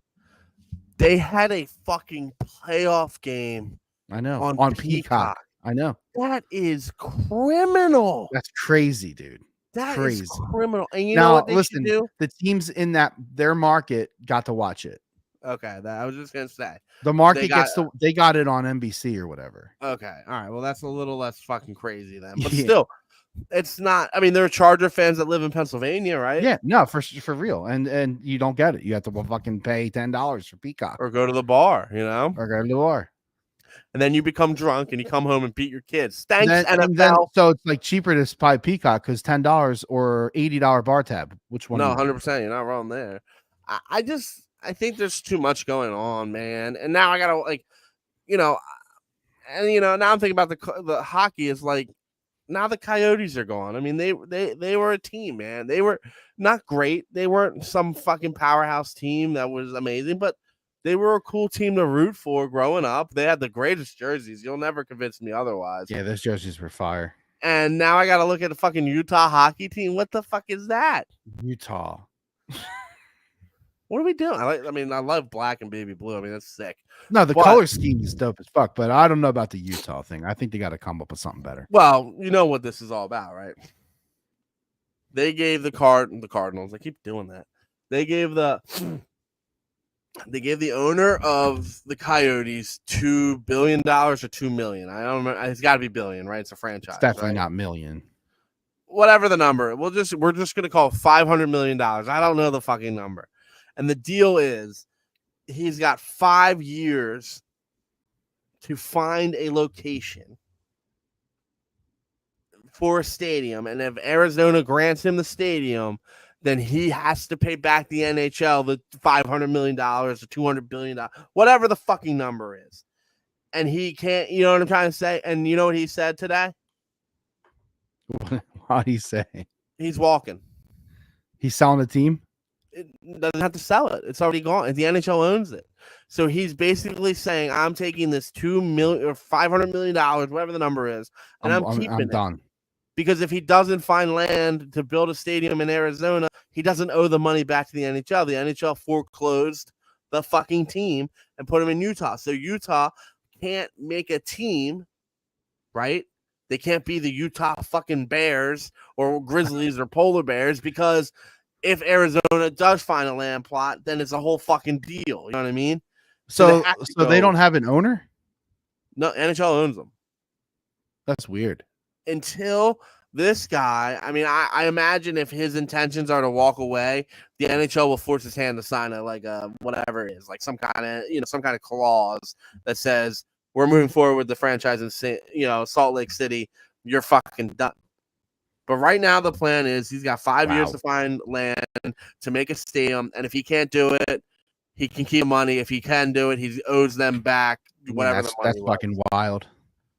They had a fucking playoff game. I know on Peacock. I know. That is criminal. That's crazy, dude. That is Crazy. criminal. And you know Now, what they should listen, do? the teams in their market got to watch it. Okay, I was just gonna say The market they got it on NBC or whatever. Okay, all right. Well, that's a little less fucking crazy then. But Yeah. still, it's not. I mean, there are Charger fans that live in Pennsylvania, right? Yeah, no, for real. And you don't get it. You have to fucking pay $10 for Peacock Or go to the bar, or go to the bar. And then you become drunk and you come home and beat your kids. Thanks, NFL. And then so it's like cheaper to buy Peacock because $10 or $80 bar tab. Which one? No, 100%. You're not wrong there. I think there's too much going on, man. And now I gotta now I'm thinking about the hockey is like now the Coyotes are gone. I mean, they were a team, man. They were not great. They weren't some fucking powerhouse team that was amazing, but they were a cool team to root for growing up. They had the greatest jerseys. You'll never convince me otherwise. Yeah, those jerseys were fire. And now I got to look at the fucking Utah hockey team. What the fuck is that? Utah. What are we doing? I love black and baby blue. I mean, that's sick. No, the color scheme is dope as fuck, but I don't know about the Utah thing. I think they got to come up with something better. Well, you know what this is all about, right? They gave the Cardinals. I keep doing that. They gave the owner of the Coyotes $2 billion or $2 million. I don't remember. It's got to be billion, right? It's a franchise. It's definitely not million. Whatever the number. We're just going to call it $500 million. I don't know the fucking number. And the deal is he's got 5 years to find a location for a stadium. And if Arizona grants him the stadium, then he has to pay back the NHL the $500 million or $200 billion, whatever the fucking number is. And he can't, you know what I'm trying to say? And you know what he said today? What did he say? He's walking. He's selling the team? It doesn't have to sell it. It's already gone. The NHL owns it. So he's basically saying, I'm taking this $2 million or $500 million, whatever the number is, and I'm keeping it. Done. Because if he doesn't find land to build a stadium in Arizona, he doesn't owe the money back to the NHL. The NHL foreclosed the fucking team and put him in Utah. So Utah can't make a team, right? They can't be the Utah fucking Bears or Grizzlies or Polar Bears because if Arizona does find a land plot, then it's a whole fucking deal. You know what I mean? So they don't have an owner? No, NHL owns them. That's weird. Until this guy, I mean, I imagine if his intentions are to walk away, the NHL will force his hand to sign whatever it is, like some kind of clause that says we're moving forward with the franchise in Salt Lake City. You're fucking done. But right now the plan is he's got 5 years to find land to make a stadium, and if he can't do it, he can keep money. If he can do it, he owes them back whatever the money that's fucking wild.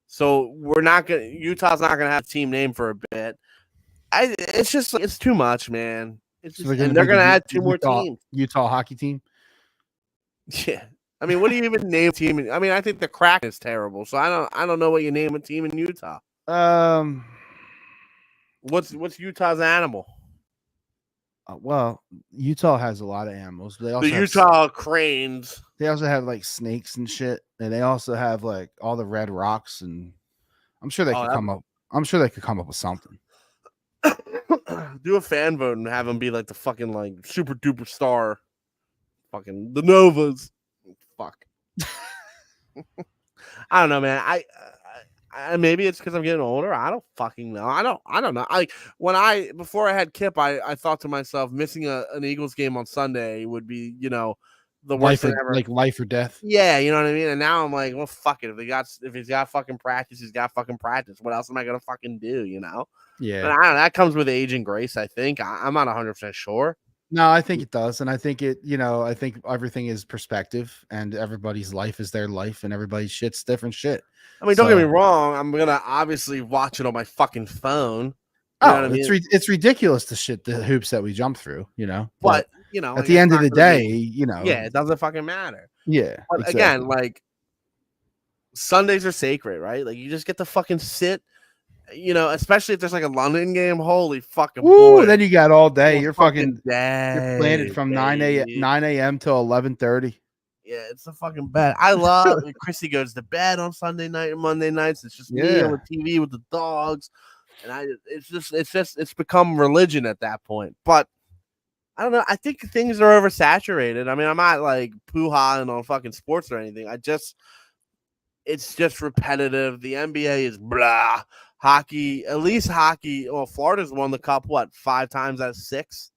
So Utah's not gonna have a team name for a bit. It's too much, man. And they're gonna add 2 more teams. Utah hockey team. Yeah, I mean, what do you even name a team? I mean, I think the Kraken is terrible. So I don't know what you name a team in Utah. What's Utah's animal? Well, Utah has a lot of animals. They also the Utah cranes. They also have like snakes and shit, and they also have like all the red rocks. And I'm sure they could come up. I'm sure they could come up with something. Do a fan vote and have them be like the fucking like super duper star, fucking the Novas. Fuck. I don't know, man. I maybe it's because I'm getting older. I don't fucking know. I don't know. Before I had Kip, I thought to myself, missing an Eagles game on Sunday would be, the worst thing ever. Like life or death. Yeah, you know what I mean? And now I'm like, well, fuck it. If he's got fucking practice, he's got fucking practice. What else am I gonna fucking do? Yeah. And I don't know, that comes with age and grace, I think. I'm not 100% sure. No, I think it does. And I think I think everything is perspective, and everybody's life is their life, and everybody's shit's different shit. I mean, don't get me wrong. I'm going to obviously watch it on my fucking phone. You know what I mean? It's ridiculous the hoops that we jump through, But, at the end of the day, Yeah, it doesn't fucking matter. Yeah. But exactly. Again, like, Sundays are sacred, right? Like, you just get to fucking sit, especially if there's like a London game. Holy fucking boy. Then you got all day. You're fucking you're planted from 9 a.m. till 11:30. Yeah, it's a fucking bed. I love Chrissy goes to bed on Sunday night and Monday nights. It's just me on Yeah. the TV with the dogs, and it's become religion at that point. But I don't know. I think things are oversaturated. I mean, I'm not like poo-hahing on fucking sports or anything. It's just repetitive. The NBA is blah. Hockey, at least hockey. Well, Florida's won the cup, 5 times out of 6?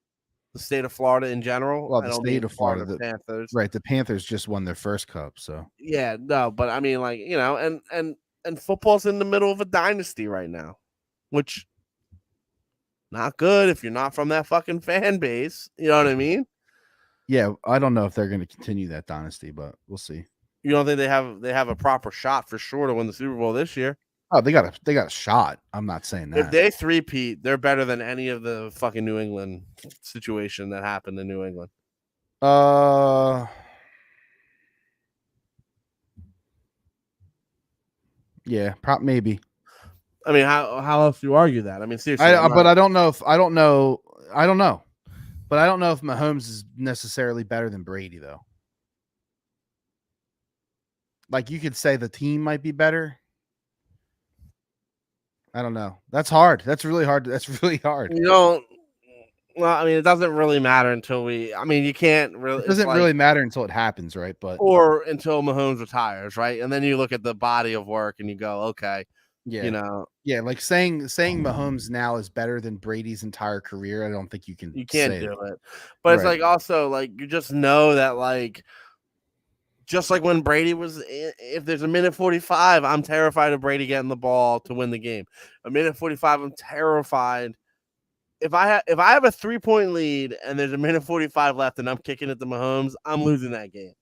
The state of Florida in general. Well, I the don't state mean of Florida, Panthers. right? The Panthers just won their first cup, so Yeah, no, but I mean, like, and football's in the middle of a dynasty right now, which not good if you're not from that fucking fan base. You know what I mean? yeah. I don't know if they're going to continue that dynasty, but we'll see. You don't think they have a proper shot for sure to win the Super Bowl this year? Oh, they got a shot. I'm not saying that. If they three-peat, they're better than any of the fucking New England situation that happened in New England. Yeah, maybe. I mean, how else do you argue that? I mean, seriously. But I don't know. But I don't know if Mahomes is necessarily better than Brady, though. Like, you could say the team might be better. I don't know. That's hard. That's really hard. That's really hard. You don't. Well, I mean, it doesn't really matter until we. I mean, you can't really. It doesn't really matter until it happens, right? But or until Mahomes retires, right? And then you look at the body of work and you go, okay, yeah, you know, yeah. Like saying Mahomes now is better than Brady's entire career. I don't think you can. You can't say do that. it. But it's Right. like also like you just know that like. Just like when Brady was, if there's a minute 45, I'm terrified of Brady getting the ball to win the game. A minute 45, I'm terrified. If I have a 3-point lead and there's a minute 45 left and I'm kicking it to Mahomes, I'm losing that game.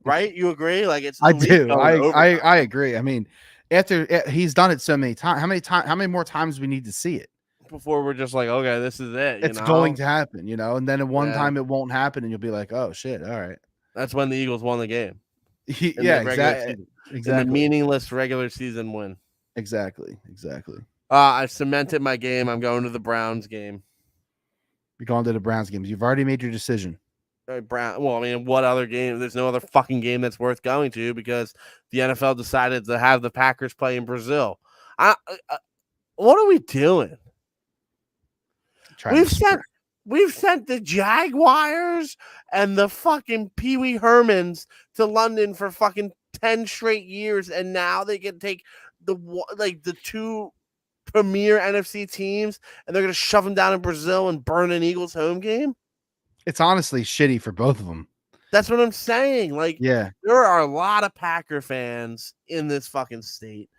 Right? You agree? Like it's I do. I agree. I mean, after he's done it so many times, how many more times we need to see it before we're just like, okay, this is it. It's going to happen, and then at one time it won't happen, and you'll be like, oh shit, all right. That's when the Eagles won the game. Yeah, exactly. In the meaningless regular season win. Exactly. I cemented my game. I'm going to the Browns game. You're going to the Browns games. You've already made your decision. Well, I mean, what other game? There's no other fucking game that's worth going to because the NFL decided to have the Packers play in Brazil. What are we doing? We've sent the Jaguars and the fucking Pee Wee Hermans to London for fucking 10 straight years, and now they can take the 2 premier NFC teams, and they're going to shove them down in Brazil and burn an Eagles home game? It's honestly shitty for both of them. That's what I'm saying. Like, yeah, there are a lot of Packer fans in this fucking state.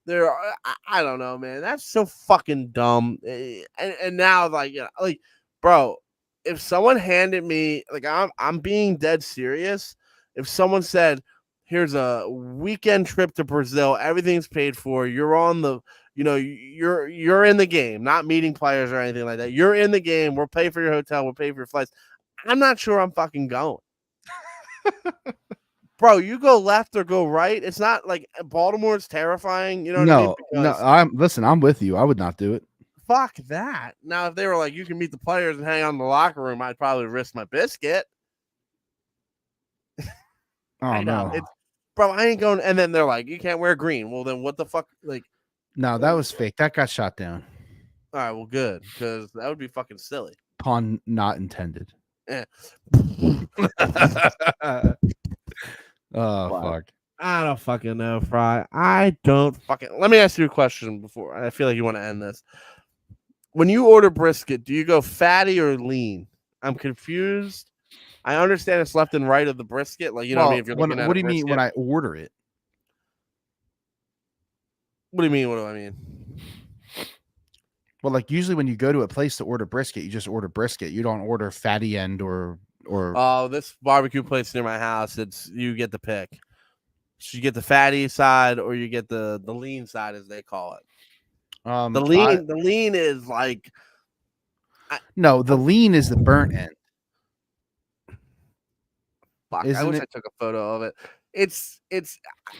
There are, I don't know, man. That's so fucking dumb. And now, like, bro, if someone handed me, like, I'm being dead serious. If someone said, here's a weekend trip to Brazil, everything's paid for, you're on the, you're in the game, not meeting players or anything like that. You're in the game. We'll pay for your hotel. We'll pay for your flights. I'm not sure I'm fucking going. Bro, you go left or go right. It's not like Baltimore's terrifying. You know what I mean? No. I'm with you. I would not do it. Fuck that. Now, if they were like, you can meet the players and hang out in the locker room, I'd probably risk my biscuit. Oh, no. Bro, I ain't going. And then they're like, you can't wear green. Well, then what the fuck? Like, no, that was fake. That got shot down. All right, well, good. Because that would be fucking silly. Pun not intended. Yeah. Oh, fuck. I don't fucking know, Fry. I don't fucking. Let me ask you a question before. I feel like you want to end this. When you order brisket, do you go fatty or lean? I'm confused. I understand it's left and right of the brisket. Like, you know what I mean? If you're looking at what do you mean when I order it? What do you mean? What do I mean? Well, like usually when you go to a place to order brisket, you just order brisket. You don't order fatty end or. Oh, this barbecue place near my house. You get the pick. So you get the fatty side or you get the lean side, as they call it. The lean is like. The lean is the burnt end. Fuck, I wish I took a photo of it. It's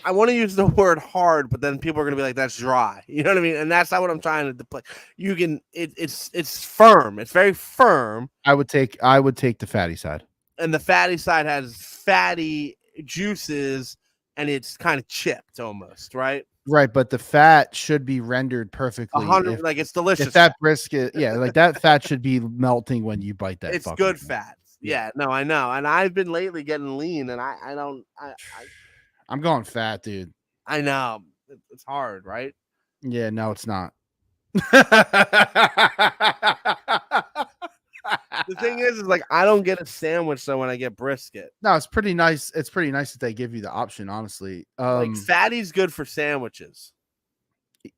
I want to use the word hard, but then people are gonna be like, that's dry. You know what I mean? And that's not what I'm trying to play. It's firm. It's very firm. I would take the fatty side. and the fatty side has fatty juices, and it's kind of chipped almost, right? Right, but the fat should be rendered perfectly. 100, like it's If delicious. that brisket, yeah, like that fat should be melting when you bite that. It's fucking good thing. fat. Yeah. Yeah, no, I know, and I've been lately getting lean, and I'm going fat, dude. I know it's hard, right? Yeah, no, it's not. The thing is like I don't get a sandwich, so when I get brisket, No, it's pretty nice. It's pretty nice that they give you the option, honestly. like fatty's good for sandwiches.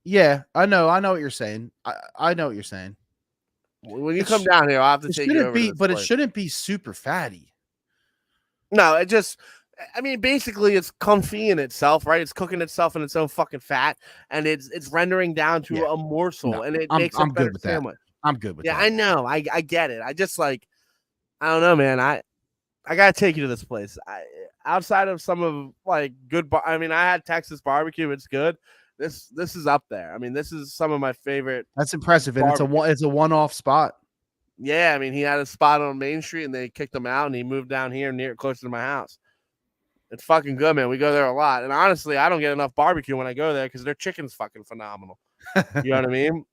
Yeah, I know what you're saying. I know what you're saying. When you come down here, I'll have to take you over to this place. It shouldn't be super fatty. No, it just, I mean, basically, it's comfy in itself, right? It's cooking itself in its own fucking fat, and it's rendering down to a morsel, and it makes a better sandwich. I'm good with that. Yeah, I know. I get it. I just like, I don't know, man. I gotta take you to this place. Outside of some of like good, I mean, I had Texas barbecue. It's good. This is up there. I mean, this is some of my favorite. That's impressive, and it's a one-off spot. Yeah, I mean, he had a spot on Main Street, and they kicked him out, and he moved down here closer to my house. It's fucking good, man. We go there a lot, and honestly, I don't get enough barbecue when I go there because their chicken's fucking phenomenal. You know what I mean?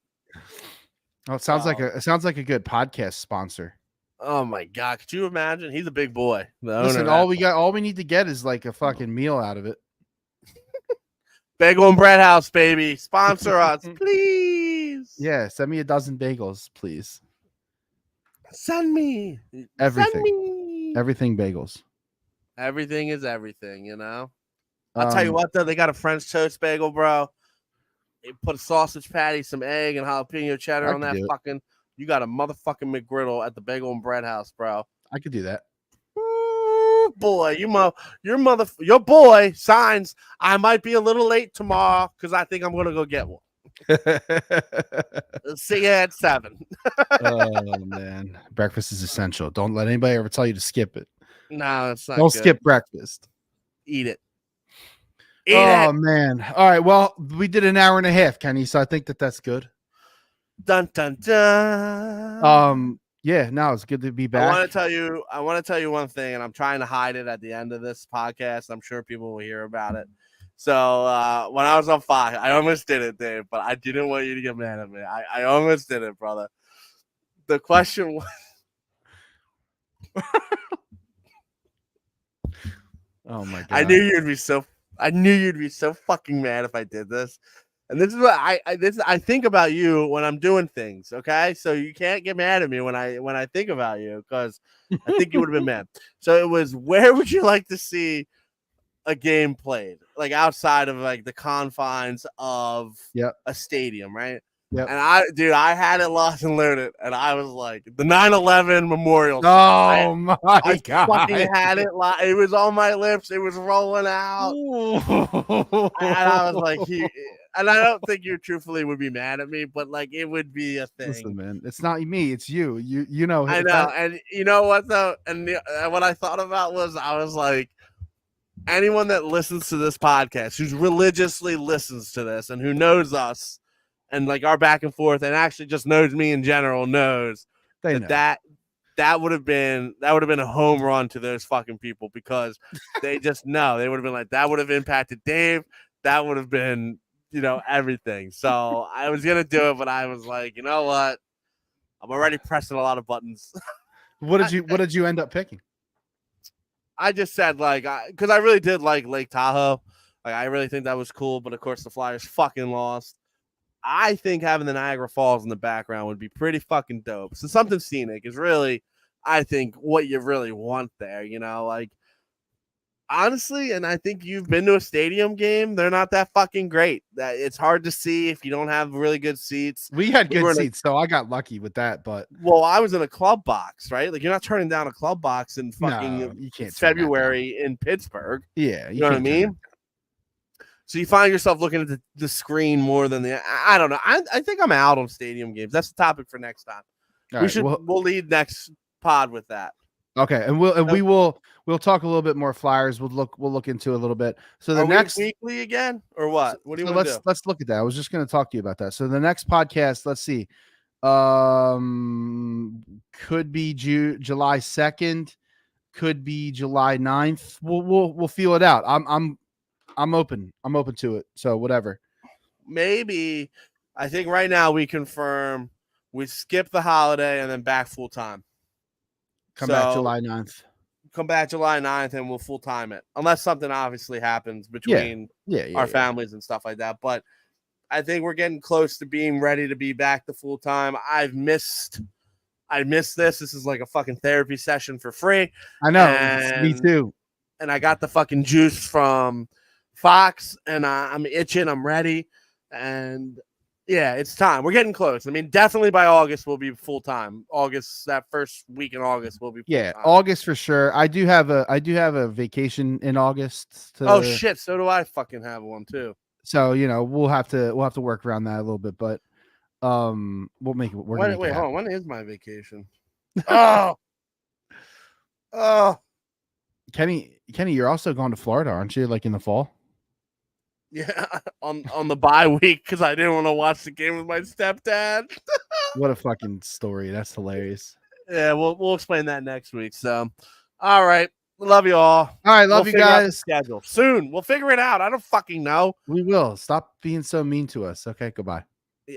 Oh, it sounds like a good podcast sponsor. Oh my god, could you imagine? He's a big boy. Listen, all we need to get is like a fucking meal out of it. Bagel and Bread House, baby. Sponsor us, please. Yeah, send me a dozen bagels, please. Send me everything. Send me. Everything bagels. Everything is everything, you know. I'll tell you what, though, they got a French toast bagel, bro. They put a sausage patty, some egg, and jalapeno cheddar on that fucking. You got a motherfucking McGriddle at the Bagel and Bread House, bro. I could do that. Ooh, boy, your boy signs. I might be a little late tomorrow because I think I'm gonna go get one. See you at 7. Oh man, breakfast is essential. Don't let anybody ever tell you to skip it. No, it's not. Don't skip breakfast. Eat it. Oh man. All right. Well, we did an hour and a half, Kenny. So I think that's good. Dun dun dun. Yeah. No, it's good to be back. I want to tell you one thing, and I'm trying to hide it at the end of this podcast. I'm sure people will hear about it. So when I was on Fox, I almost did it, Dave, but I didn't want you to get mad at me. I almost did it, brother. The question was. Oh my god! I knew you'd be so fucking mad if I did this. And this is what I think about you when I'm doing things. Okay, so you can't get mad at me when I think about you because I think you would have been mad. So it was, where would you like to see a game played, like outside of like the confines of a stadium, right? Yep. And I had it locked and loaded, and I was like, the 9/11 memorial. Oh my god! I fucking had it. It was on my lips. It was rolling out. And I was like, and I don't think you truthfully would be mad at me, but like it would be a thing. Listen, man, it's not me, it's you. You know. I know, and you know what though? And what I thought about was, I was like, anyone that listens to this podcast, who's religiously listens to this, and who knows us, and like our back and forth, and actually just knows me in general, knows that would have been a home run to those fucking people, because they just know. They would have been like, that would have impacted Dave. That would have been, everything. So I was gonna do it, but I was like, you know what? I'm already pressing a lot of buttons. What did you end up picking? I just said, like, because I really did like Lake Tahoe. Like, I really think that was cool, but of course the Flyers fucking lost. I think having the Niagara Falls in the background would be pretty fucking dope. So something scenic is really, I think, what you really want there, like, honestly, and I think you've been to a stadium game, they're not that fucking great. That it's hard to see if you don't have really good seats. We had good seats, so I got lucky with that, but I was in a club box, right? Like, you're not turning down a club box in fucking you can't February in Pittsburgh. Yeah, you know what I mean? So you find yourself looking at the screen more than I don't know. I think I'm out on stadium games. That's the topic for next time. We'll lead next pod with that. Okay, and we'll talk a little bit more Flyers. We'll look into a little bit. So the next weekly again, or what? What do you want to do? Let's look at that. I was just going to talk to you about that. So the next podcast, let's see, could be July 2nd. could be July 9th. We'll feel it out. I'm open. I'm open to it. So whatever. Maybe I think right now we confirm we skip the holiday and then back full time. Come back July 9th. Come back July 9th and we'll full time it. Unless something obviously happens between our families and stuff like that. But I think we're getting close to being ready to be back to full time. I missed this. This is like a fucking therapy session for free. I know. Me too. And I got the fucking juice from Fox, and I'm itching. I'm ready. And yeah, it's time. We're getting close. I mean, definitely by August we'll be full time. August, that first week in August, we'll be full-time. August for sure. I do have a vacation in August. Oh shit, so do I fucking have one too. So we'll have to work around that a little bit, but we'll make it. Wait, hold on. When is my vacation? oh, Kenny, you're also going to Florida, aren't you? Like in the fall? Yeah, on the bye week because I didn't want to watch the game with my stepdad. What a fucking story! That's hilarious. Yeah, we'll explain that next week. So, all right, love you all. All right, love you guys. Schedule soon. We'll figure it out. I don't fucking know. We will. Stop being so mean to us. Okay, goodbye. Yeah.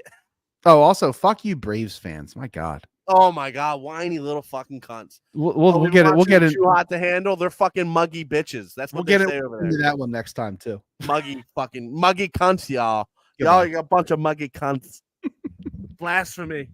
Oh, also, fuck you, Braves fans. My God. Oh my God, whiny little fucking cunts. We'll get it. We'll get it. Too hot to handle. They're fucking muggy bitches. That's what they say over there. Into that one next time too. Muggy cunts, y'all. Y'all are a bunch of muggy cunts. Blasphemy.